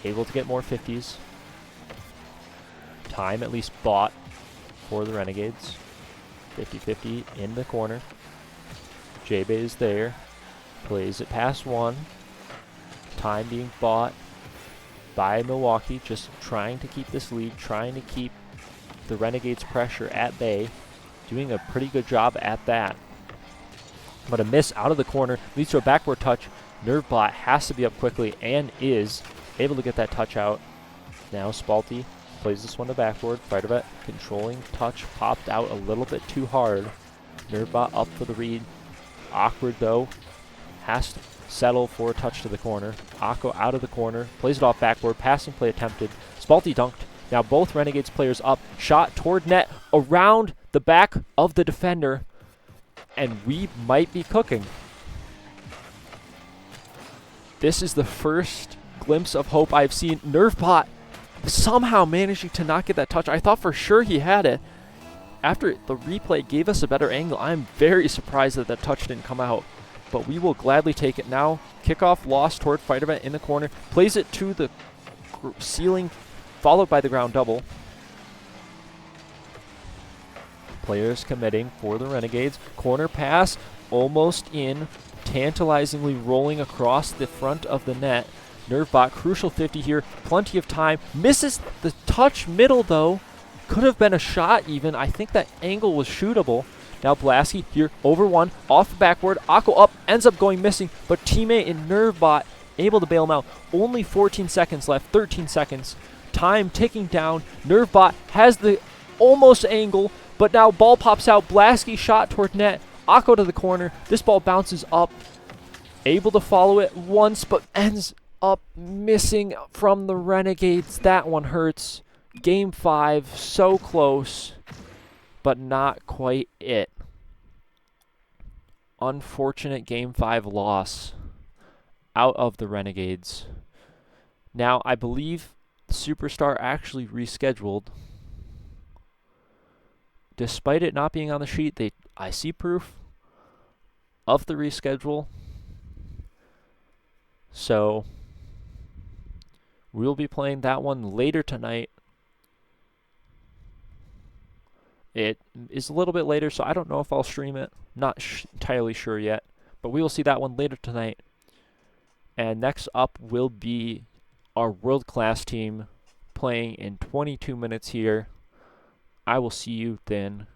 Able to get more 50s. Time at least bought for the Renegades. 50-50 in the corner. JB is there. Plays it past one. Time being bought by Milwaukee. Just trying to keep this lead. Trying to keep the Renegades' pressure at bay. Doing a pretty good job at that. But a miss out of the corner leads to a backward touch. Nervebot has to be up quickly and is able to get that touch out. Now Spalty plays this one to backboard. Fighter Vet controlling touch, popped out a little bit too hard. Nervebot up for the read. Awkward though. Has to settle for a touch to the corner. Akko out of the corner. Plays it off backboard. Passing play attempted. Spalty dunked. Now both Renegades players up. Shot toward net. Around the back of the defender. And we might be cooking. This is the first glimpse of hope I've seen. Nervebot somehow managing to not get that touch. I thought for sure he had it. After the replay gave us a better angle, I'm very surprised that that touch didn't come out. But we will gladly take it now. Kickoff lost toward Fighter Vet in the corner. Plays it to the ceiling, followed by the ground double. Players committing for the Renegades. Corner pass, almost in. Tantalizingly rolling across the front of the net. Nervebot, crucial 50 here. Plenty of time. Misses the touch middle, though. Could have been a shot, even. I think that angle was shootable. Now Blasky here, over one, off the backboard. Akko up, ends up going missing. But teammate in Nervebot able to bail him out. Only 14 seconds left, 13 seconds. Time ticking down. Nervebot has the almost angle, but now ball pops out. Blasky shot toward net. Akko to the corner. This ball bounces up. Able to follow it once, but ends up missing from the Renegades. That one hurts. Game 5, so close, but not quite it. Unfortunate Game 5 loss out of the Renegades. Now, I believe Superstar actually rescheduled. Despite it not being on the sheet, I see proof of the reschedule. So, we'll be playing that one later tonight. It is a little bit later, so I don't know if I'll stream it. Not entirely sure yet. But we will see that one later tonight. And next up will be our world-class team playing in 22 minutes here. I will see you then.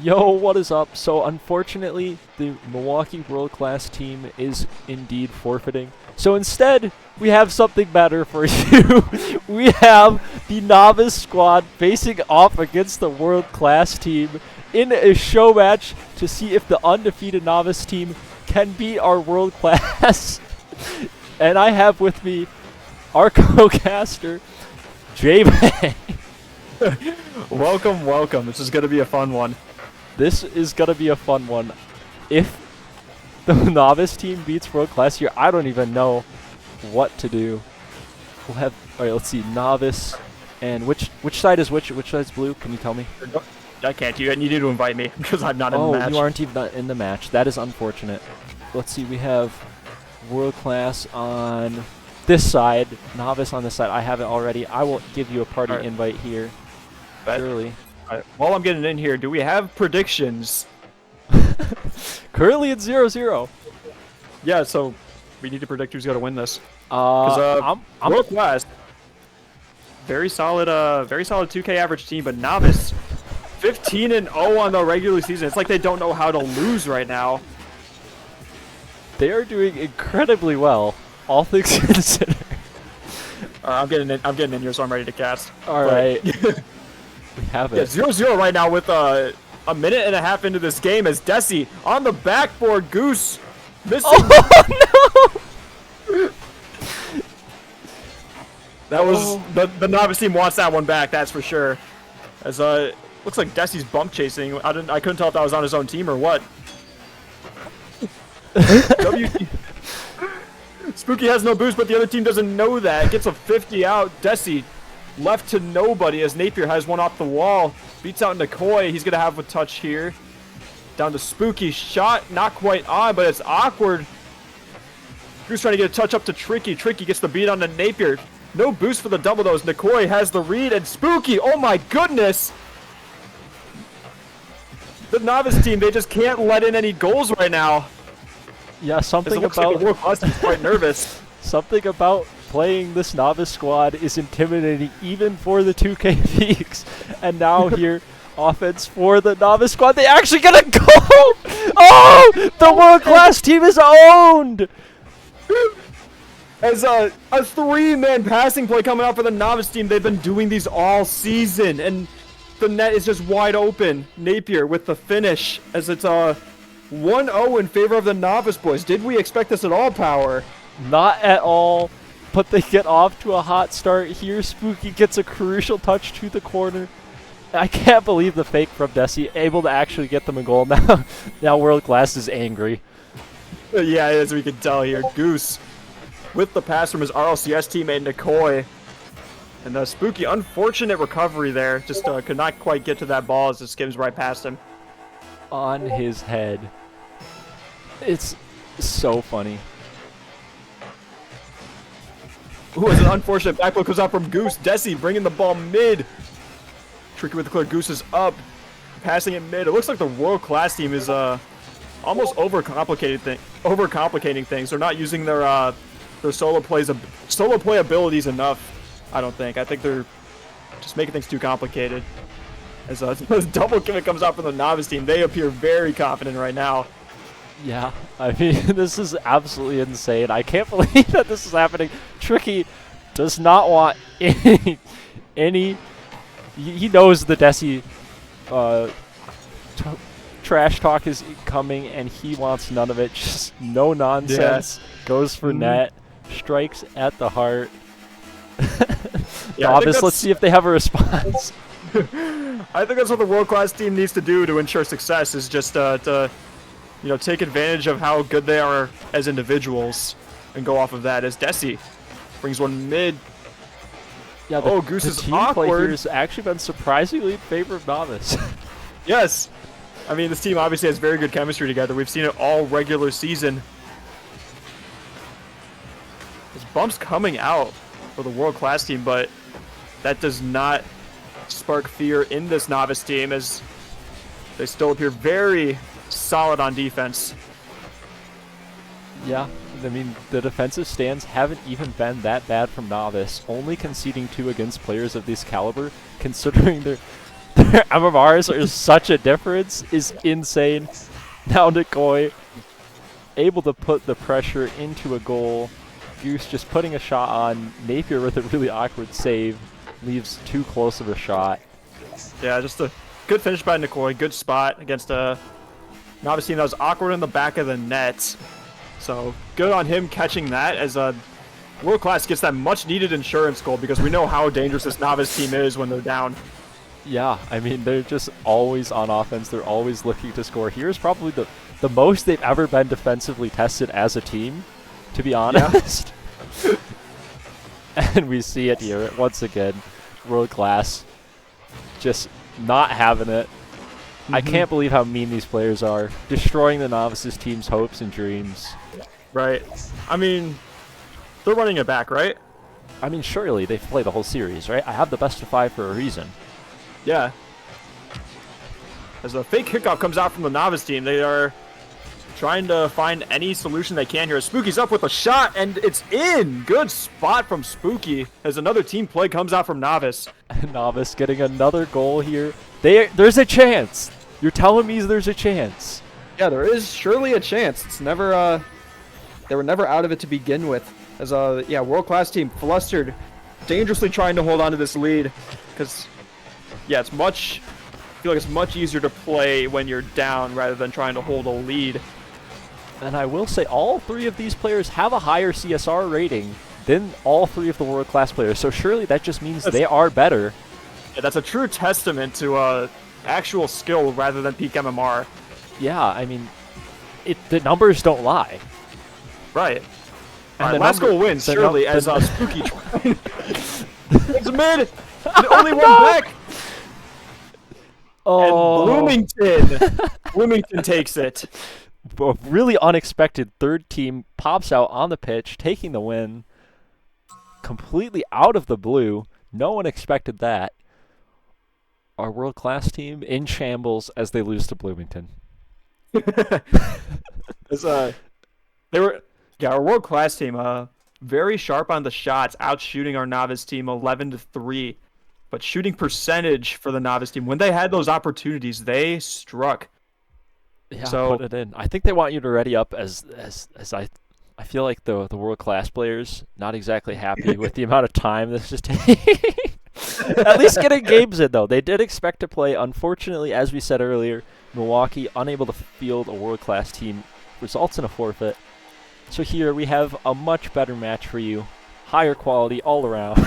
Yo, what is up? So unfortunately, the Milwaukee World Class team is indeed forfeiting. So instead, we have something better for you. We have the Novice squad facing off against the World Class team in a show match to see if the undefeated Novice team can beat our World Class. And I have with me our co-caster, J-Bang. Welcome, welcome. This is going to be a fun one. This is going to be a fun one. If the Novice team beats World Class here, I don't even know what to do. We'll have, alright, let's see, Novice, and which side is which side's blue? Can you tell me? I can't. You need to invite me because I'm not in the match. Oh, you aren't even in the match. That is unfortunate. Let's see, we have World Class on this side, Novice on this side. I have it already. I will give you a party invite here. Surely. While I'm getting in here, do we have predictions? Currently it's 0-0. Yeah, so we need to predict who's going to win this. I'm World Class, very solid 2K average team, but Novice, 15-0 on the regular season. It's like they don't know how to lose right now. They are doing incredibly well, all things considered. I'm getting in here, so I'm ready to cast. All right. We have it. Yeah, 0-0 right now with a minute and a half into this game as Desi on the backboard. Goose missing. Oh no! That was the Novice team wants that one back. That's for sure. As looks like Desi's bump chasing. I couldn't tell if that was on his own team or what. Spooky has no boost, but the other team doesn't know that. Gets a 50 out. Desi left to nobody as Napier has one off the wall. Beats out Nikoi. He's going to have a touch here. Down to Spooky. Shot not quite on, but it's awkward. Goose trying to get a touch up to Tricky. Tricky gets the beat on to Napier. No boost for the double though. Nikoi has the read, and Spooky, oh my goodness! The Novice team, they just can't let in any goals right now. Yeah, something Like about the World Class team's quite nervous. something about playing this Novice squad is intimidating even for the 2K peaks. And now here, offense for the Novice squad. They actually get a goal! Oh! The World Class team is owned! As a three-man passing play coming out for the Novice team. They've been doing these all season, and the net is just wide open. Napier with the finish as it's 1-0 in favor of the Novice boys. Did we expect this at all, Power? Not at all, but they get off to a hot start here. Spooky gets a crucial touch to the corner. I can't believe the fake from Desi, able to actually get them a goal. Now World Class is angry. Yeah, as we can tell here. Goose with the pass from his RLCS teammate Nikoi. And the Spooky, unfortunate recovery there. Just could not quite get to that ball as it skims right past him. On his head. It's so funny. Ooh, as an unfortunate backflip comes out from Goose. Desi bringing the ball mid. Tricky with the clear. Goose is up. Passing it mid. It looks like the World Class team is almost overcomplicating things. They're not using their solo play abilities enough, I don't think. I think they're just making things too complicated. As double commit comes out from the Novice team, they appear very confident right now. Yeah, I mean, this is absolutely insane. I can't believe that this is happening. Tricky does not want any he knows the Desi trash talk is coming, and he wants none of it. Just no nonsense. Yeah. Goes for net. Strikes at the heart. Yeah, Novice, let's see if they have a response. I think that's what the World Class team needs to do to ensure success, is just to take advantage of how good they are as individuals and go off of that. As Desi brings one mid. Yeah, Goose is team awkward. Play here has actually been surprisingly in favor of Novice. Yes. I mean, this team obviously has very good chemistry together. We've seen it all regular season. There's bumps coming out for the World Class team, but that does not spark fear in this Novice team, as they still appear very solid on defense. Yeah, I mean, the defensive stands haven't even been that bad from Novice, only conceding 2 against players of this caliber, considering Their MMRs are such a difference, is insane. Now Nikoi able to put the pressure into a goal. Goose just putting a shot on. Napier with a really awkward save. Leaves too close of a shot. Yeah, just a good finish by Nikoi. Good spot against a Novice team that was awkward in the back of the net. So good on him catching that as World Class gets that much needed insurance goal because we know how dangerous this Novice team is when they're down. Yeah, I mean, they're just always on offense. They're always looking to score. Here's probably the most they've ever been defensively tested as a team, to be honest. Yeah. And we see it here once again. World Class just not having it. I can't believe how mean these players are. Destroying the Novices team's hopes and dreams. Right. I mean, they're running it back, right? I mean, surely they've played the whole series, right? I have the best of 5 for a reason. Yeah. As a fake kickoff comes out from the Novice team, they are trying to find any solution they can here. Spooky's up with a shot, and it's in! Good spot from Spooky as another team play comes out from Novice. Novice getting another goal here. There's a chance! You're telling me there's a chance. Yeah, there is surely a chance. It's never, they were never out of it to begin with. As yeah, World Class team flustered, dangerously trying to hold on to this lead. Because, yeah, I feel like it's much easier to play when you're down rather than trying to hold a lead. And I will say all 3 of these players have a higher CSR rating than all 3 of the World Class players. So surely that just means they are better. Yeah, that's a true testament to actual skill rather than peak MMR. Yeah, I mean, the numbers don't lie. Right. And the last goal wins, surely, as Spooky. It's mid! Only one back! Oh. And Bloomington takes it. A really unexpected third team pops out on the pitch, taking the win. Completely out of the blue. No one expected that. Our World Class team in shambles as they lose to Bloomington. Our World Class team, very sharp on the shots, out shooting our Novice team 11-3. But shooting percentage for the Novice team, when they had those opportunities, they struck. Yeah, so, put it in. I think they want you to ready up as I feel like the World Class players not exactly happy with the amount of time this is taking. At least getting games in, though. They did expect to play. Unfortunately, as we said earlier, Milwaukee, unable to field a world-class team, results in a forfeit. So here we have a much better match for you. Higher quality all around.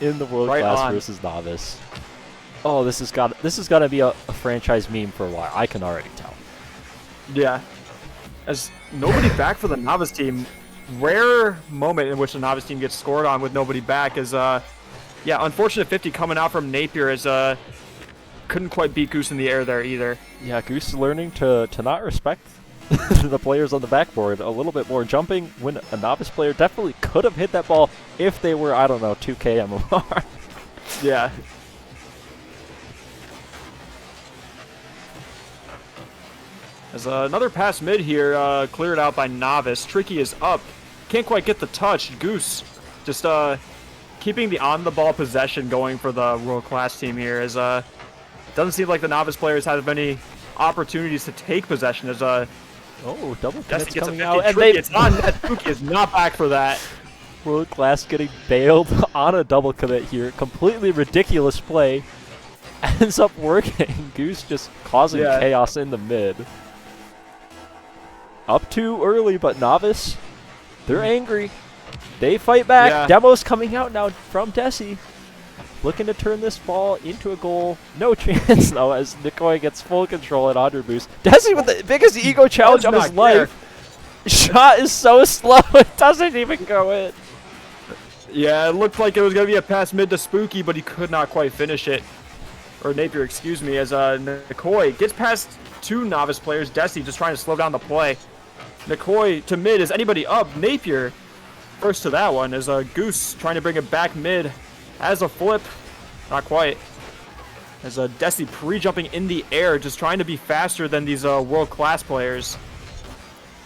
In the world-class versus Novice. Oh, this is gonna be a franchise meme for a while. I can already tell. Yeah. As nobody back for the Novice team, rare moment in which the Novice team gets scored on with nobody back is yeah, unfortunate 50 coming out from Napier as couldn't quite beat Goose in the air there either. Yeah, Goose is learning to not respect the players on the backboard a little bit more. Jumping when a Novice player definitely could have hit that ball if they were, I don't know, 2K MMR. Yeah. As another pass mid here, cleared out by Novice. Tricky is up. Can't quite get the touch. Goose just keeping the on-the-ball possession going for the World Class team here. As doesn't seem like the Novice players have many opportunities to take possession. As double commits gets coming a out, and it's on net. Spooky is not back for that. World Class getting bailed on a double commit here. Completely ridiculous play. Ends up working. Goose just causing chaos in the mid. Up too early, but Novice, they're angry. They fight back. Yeah. Demo's coming out now from Desi. Looking to turn this ball into a goal. No chance, though, as Nikoi gets full control at Andre Boost. Desi with the biggest ego challenge of his life. Shot is so slow, it doesn't even go in. Yeah, it looked like it was going to be a pass mid to Spooky, but he could not quite finish it. Or Napier, excuse me, as Nikoi gets past 2 Novice players. Desi just trying to slow down the play. Nikoi to mid. Is anybody up? Napier first to that one. As Goose trying to bring it back mid. As a flip. Not quite. As Desi pre-jumping in the air. Just trying to be faster than these world-class players.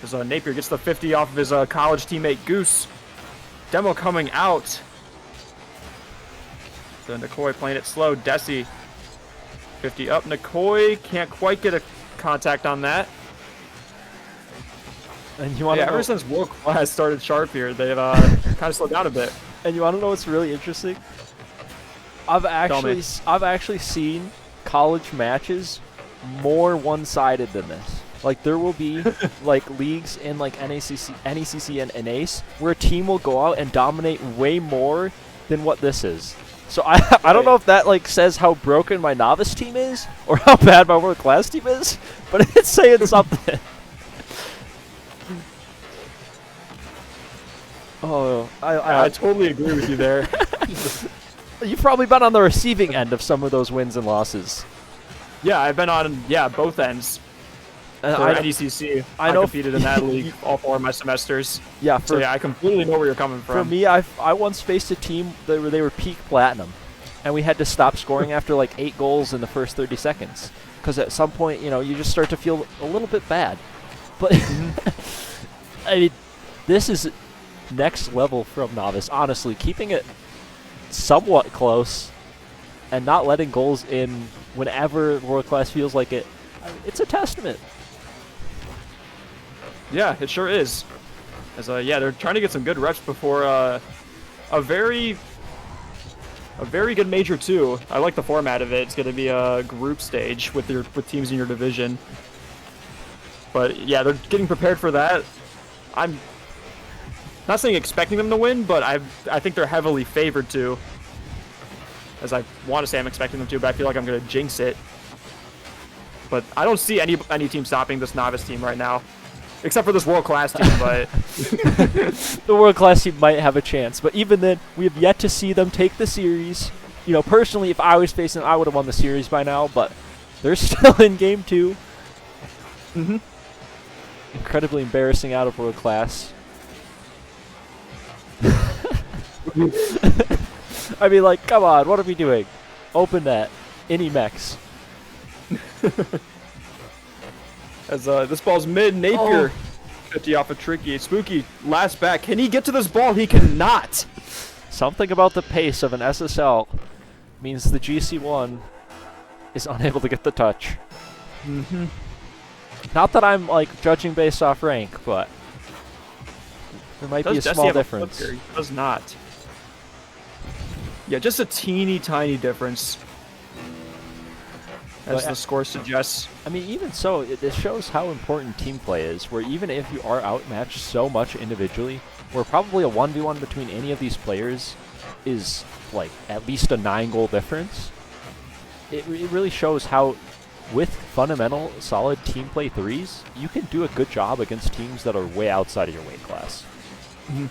As Napier gets the 50 off of his college teammate Goose. Demo coming out. So Nikoi playing it slow. Desi 50 up. Nikoi can't quite get a contact on that. And you want to ever since World Class started sharp here, they've kind of slowed down a bit. And you want to know what's really interesting? I've actually seen college matches more one-sided than this. Like there will be like leagues in like NECC and ACE where a team will go out and dominate way more than what this is. So I don't know if that like says how broken my novice team is or how bad my world class team is, but it's saying something. Oh, I totally agree with you there. You've probably been on the receiving end of some of those wins and losses. Yeah, I've been on both ends. For NECC, I competed in that league all 4 of my semesters. Yeah, so I completely know where you're coming from. For me, I once faced a team that they were peak platinum, and we had to stop scoring after like 8 goals in the first 30 seconds. Because at some point, you know, you just start to feel a little bit bad. But I mean, this is next level from Novice. Honestly, keeping it somewhat close and not letting goals in whenever World Class feels like it, it's a testament. Yeah, it sure is. As they're trying to get some good reps before a very good Major 2. I like the format of it. It's going to be a group stage with teams in your division. But yeah, they're getting prepared for that. I'm not saying expecting them to win, but I think they're heavily favored to. As I want to say I'm expecting them to, but I feel like I'm going to jinx it. But I don't see any team stopping this Novice team right now. Except for this World Class team, but... The World Class team might have a chance, but even then, we have yet to see them take the series. You know, personally, if I was facing them, I would have won the series by now, but they're still in Game 2. Mm-hmm. Incredibly embarrassing out of World Class. I mean, like, come on, what are we doing? Open that. Any mechs. As this ball's mid, Napier 50 off a tricky. Spooky, last back. Can he get to this ball? He cannot. Something about the pace of an SSL means the GC1 is unable to get the touch. Mm-hmm. Not that I'm, like, judging based off rank, but there might be a small difference. He does not. Yeah, just a teeny tiny difference. As the score suggests. I mean, even so, this shows how important team play is, where even if you are outmatched so much individually, where probably a 1v1 between any of these players is, like, at least a 9-goal difference, it really shows how, with fundamental, solid team play threes, you can do a good job against teams that are way outside of your weight class. Mm-hmm.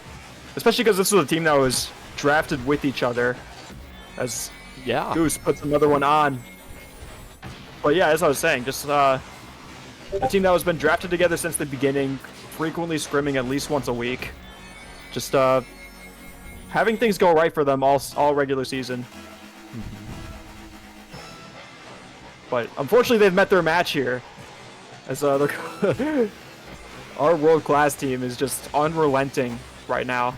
Especially because this was a team that was drafted with each other, as Goose puts another one on. But yeah, as I was saying, just a team that has been drafted together since the beginning, frequently scrimming at least once a week. Just having things go right for them all regular season. But unfortunately, they've met their match here. As our World Class team is just unrelenting right now.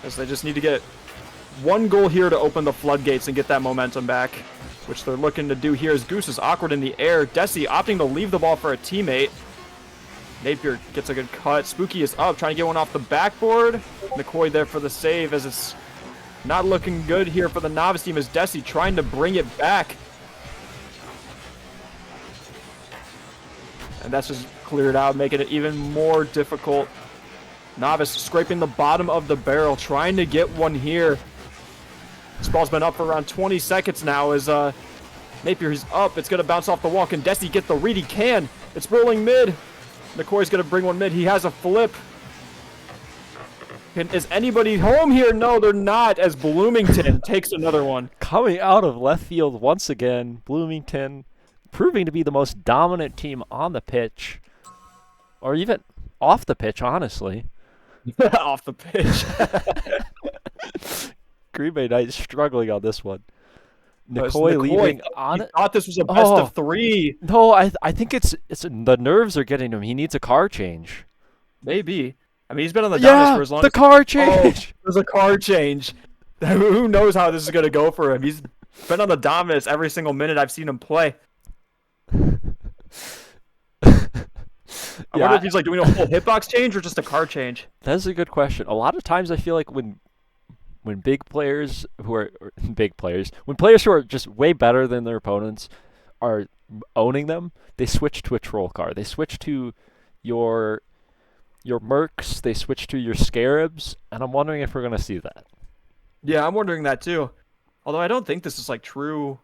As they just need to get 1 goal here to open the floodgates and get that momentum back, which they're looking to do here as Goose is awkward in the air. Desi opting to leave the ball for a teammate. Napier gets a good cut. Spooky is up, trying to get one off the backboard. McCoy there for the save as it's not looking good here for the Novice team as Desi trying to bring it back. And that's just cleared out, making it even more difficult. Novice scraping the bottom of the barrel, trying to get one here. This ball's been up for around 20 seconds now as Napier is up. It's going to bounce off the wall. Can Desi get the read? He can. It's rolling mid. McCoy's going to bring one mid. He has a flip. Is anybody home here? No, they're not, as Bloomington takes another one. Coming out of left field once again, Bloomington proving to be the most dominant team on the pitch. Or even off the pitch, honestly. Off the pitch. Green Bay Knights struggling on this one. Nikoi leaving on he it. thought this was a best Oh. of 3. No, I think it's the nerves are getting him. He needs a car change. Maybe. I mean, he's been on the Dominus Yeah, for as long the as... car Oh, change. there's a car change. Who knows how this is going to go for him? He's been on the Dominus every single minute I've seen him play. I wonder if he's like doing a full hitbox change or just a car change. That's a good question. A lot of times I feel like when big players who are when players who are just way better than their opponents are owning them, they switch to a troll car. They switch to your mercs, they switch to your scarabs, and I'm wondering if we're going to see that. Yeah, I'm wondering that too. Although I don't think this is like true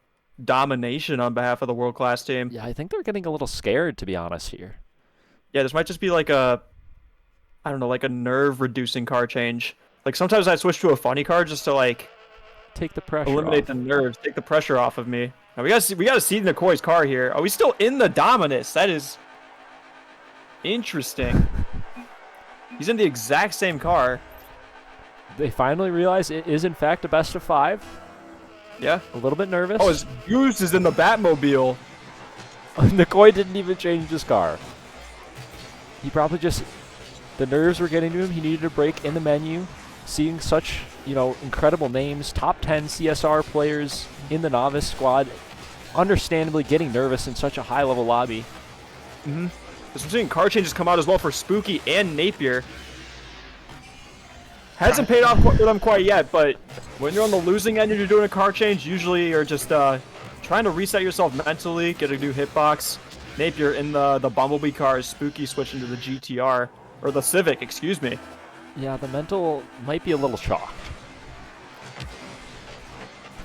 domination on behalf of the world-class team. Yeah, I think they're getting a little scared, to be honest here. Yeah, this might just be like a, I don't know, like a nerve-reducing car change. Like sometimes I switch to a funny car just to like Take the pressure eliminate off. the nerves, take the pressure off of me. Now we gotta see Nikoi's car here. Oh, he's still in the Dominus. That is interesting. He's in the exact same car. They finally realize it is in fact a best of 5. Yeah. A little bit nervous. Oh, his Goose is in the Batmobile. Nikoi didn't even change his car. He probably just, the nerves were getting to him. He needed a break in the menu. Seeing such, incredible names, top 10 CSR players in the Novice squad, understandably getting nervous in such a high-level lobby. Mm-hmm. We're seeing car changes come out as well for Spooky and Napier. Hasn't paid off for them quite yet, but when you're on the losing end and you're doing a car change, usually you're just trying to reset yourself mentally, get a new hitbox. Napier in the Bumblebee car, Spooky switching to the GTR, or the Civic, excuse me. Yeah, the mental might be a little shocked.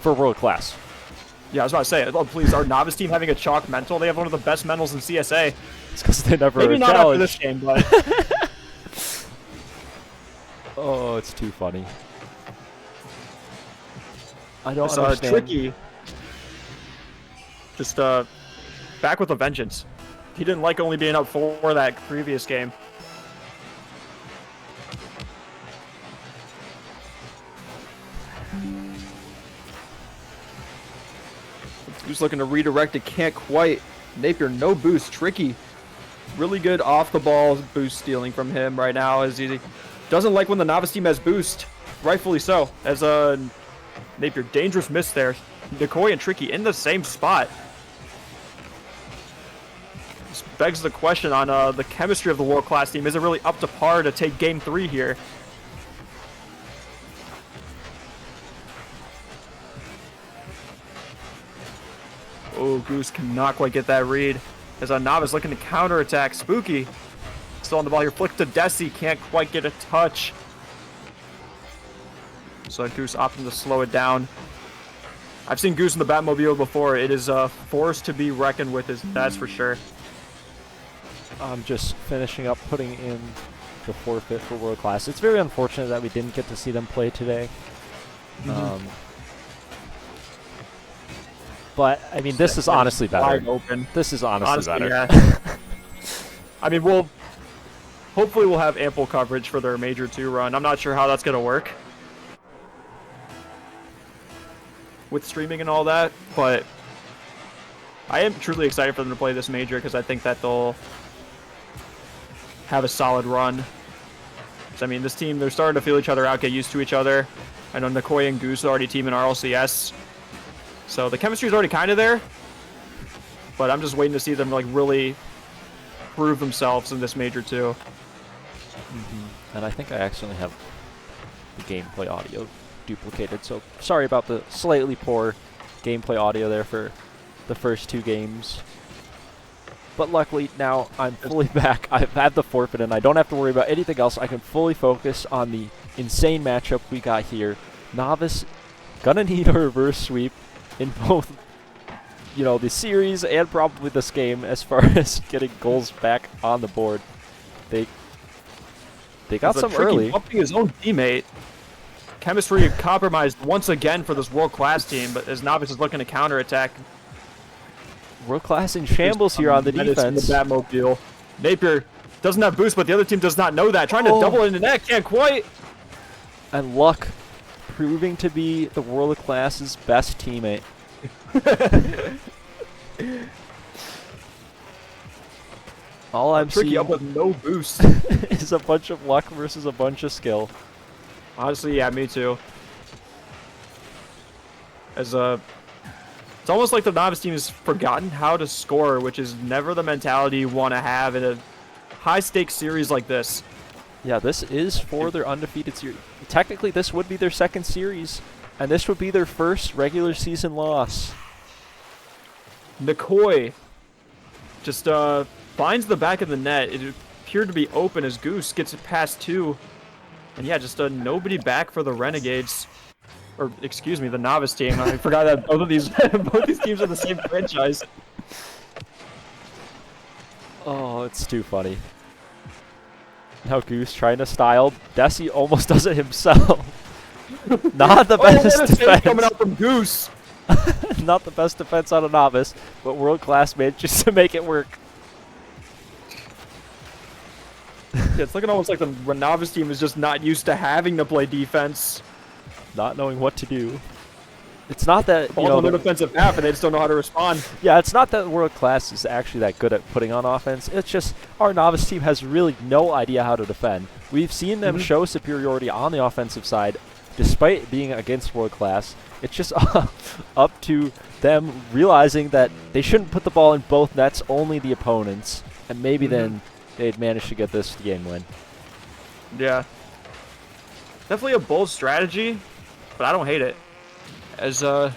For world class. Yeah, I was about to say, oh, please, our Novice team having a chalk mental? They have one of the best mentals in CSA. It's because they never Maybe not after this challenged. game, but... Oh, it's too funny. I don't It's understand. Tricky. Just back with a vengeance. He didn't like only being up 4 that previous game. Who's looking to redirect it? Can't quite. Napier, no boost. Tricky. Really good off the ball boost stealing from him right now, as he doesn't like when the Novice team has boost. Rightfully so. As Napier, dangerous miss there. Nikoi and Tricky in the same spot. This begs the question on the chemistry of the world-class team. Is it really up to par to take Game 3 here? Oh, Goose cannot quite get that read. As Novice looking to counterattack. Spooky still on the ball here. Flick to Desi. Can't quite get a touch. So Goose opting to slow it down. I've seen Goose in the Batmobile before. It is a force to be reckoned with, that's for sure. I'm just finishing up putting in the forfeit for world class. It's very unfortunate that we didn't get to see them play today. Mm-hmm. But I mean, this is honestly better. Wide open. This is honestly better. Yeah. I mean, hopefully we'll have ample coverage for their Major 2 run. I'm not sure how that's gonna work with streaming and all that, but I am truly excited for them to play this Major because I think that they'll have a solid run. So, I mean, this team, they're starting to feel each other out, get used to each other. I know Nikoi and Goose are already teaming RLCS. So the chemistry is already kind of there, but I'm just waiting to see them like really prove themselves in this Major 2. Mm-hmm. And I think I accidentally have the gameplay audio duplicated, so sorry about the slightly poor gameplay audio there for the first 2 games. But luckily now I'm fully back. I've had the forfeit and I don't have to worry about anything else. I can fully focus on the insane matchup we got here. Novice gonna need a reverse sweep in both, the series and probably this game as far as getting goals back on the board. They got some early. Bumping his own teammate. Chemistry compromised once again for this world-class team, but as Novice is looking to counterattack. World class in shambles here on the defense. The Batmobile. Napier doesn't have boost, but the other team does not know that. Trying to double into net, can't quite. And Luck proving to be the world class's best teammate. All I'm Tricky seeing up with no boost. is a bunch of luck versus a bunch of skill. Honestly, yeah, me too. As it's almost like the Novice team has forgotten how to score, which is never the mentality you want to have in a high-stakes series like this. Yeah, this is for their undefeated series. Technically, this would be their second series, and this would be their first regular season loss. MKE just finds the back of the net. It appeared to be open as Goose gets it past two. And yeah, just nobody back for the Renegades. Or, excuse me, the Novice team. I forgot that both these teams are the same franchise. Oh, it's too funny. Now Goose trying to style. Desi almost does it himself. Not the best what a take defense. coming out from Goose. Not the best defense on a Novice, but world-class manages to make it work. Yeah, it's looking almost like the Novice team is just not used to having to play defense. Not knowing what to do. It's not that, you Ball's know, on their defensive half, and they just don't know how to respond. yeah, it's not that world class is actually that good at putting on offense. It's just our Novice team has really no idea how to defend. We've seen them show superiority on the offensive side, despite being against world class. It's just up to them realizing that they shouldn't put the ball in both nets, only the opponents, and maybe then they'd manage to get this game win. Yeah. Definitely a bold strategy, but I don't hate it. As yeah,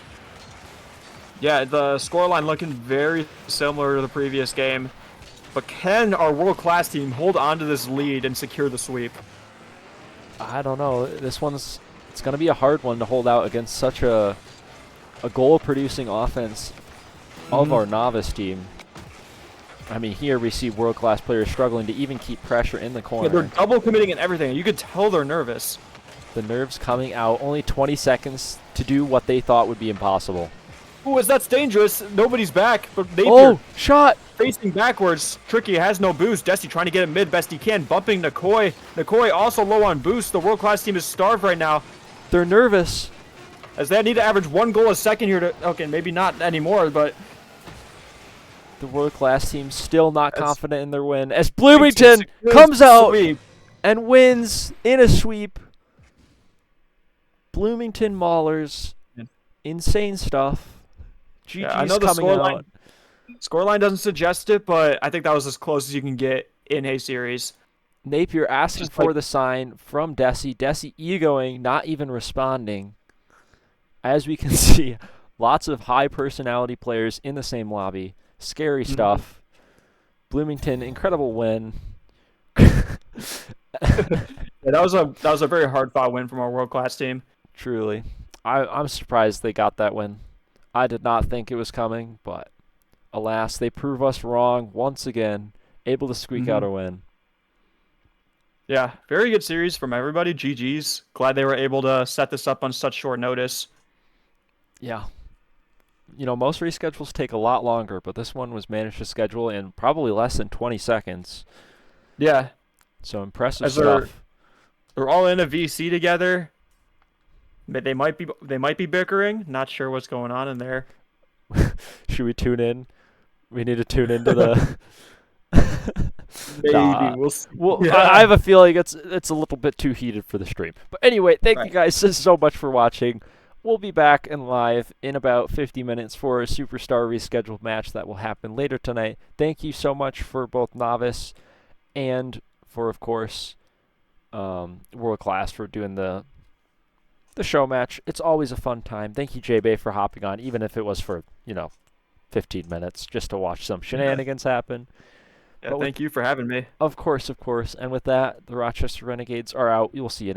the scoreline looking very similar to the previous game. But can our world-class team hold on to this lead and secure the sweep? I don't know. It's going to be a hard one to hold out against such a goal-producing offense of our Novice team. I mean, here we see world-class players struggling to even keep pressure in the corner. Yeah, they're double committing and everything. You could tell they're nervous. The nerves coming out. Only 20 seconds to do what they thought would be impossible. Ooh, as that's dangerous. Nobody's back, but Napier Oh, shot! facing backwards. Tricky has no boost. Desi trying to get it mid best he can, bumping MKE. MKE also low on boost. The world-class team is starved right now, They're nervous. as they need to average 1 goal a second here to... Okay, maybe not anymore, but... The world-class team still not confident in their win. As Bloomington comes out Sweep. and wins in a sweep. Bloomington Maulers. Insane stuff. GG's Yeah, I know the coming out. Scoreline doesn't suggest it, but I think that was as close as you can get in a series. Napier asking Just for like- the sign from Desi. Desi egoing, not even responding. As we can see, lots of high personality players in the same lobby. Scary stuff. Bloomington, incredible win. Yeah, that was a very hard-fought win from our world-class team. Truly. I'm surprised they got that win. I did not think it was coming, but alas, they prove us wrong once again. Able to squeak out a win. Yeah, very good series from everybody. GG's. Glad they were able to set this up on such short notice. Yeah. You know, most reschedules take a lot longer, but this one was managed to schedule in probably less than 20 seconds. Yeah, So impressive As they're- stuff. they're all in a VC together. But they might be bickering. Not sure what's going on in there. Should we tune in? We need to tune into the... Maybe Nah. we'll see. Well, Yeah. I have a feeling it's a little bit too heated for the stream. But anyway, thank you Right. guys so much for watching. We'll be back and live in about 50 minutes for a Superstar rescheduled match that will happen later tonight. Thank you so much for both Novice and for, of course, World Class for doing the show match. It's always a fun time. Thank you, J-Bay, for hopping on, even if it was for, 15 minutes just to watch some shenanigans happen. Yeah, but with- thank you for having me. Of course. And with that, the Rochester Renegades are out. We will see you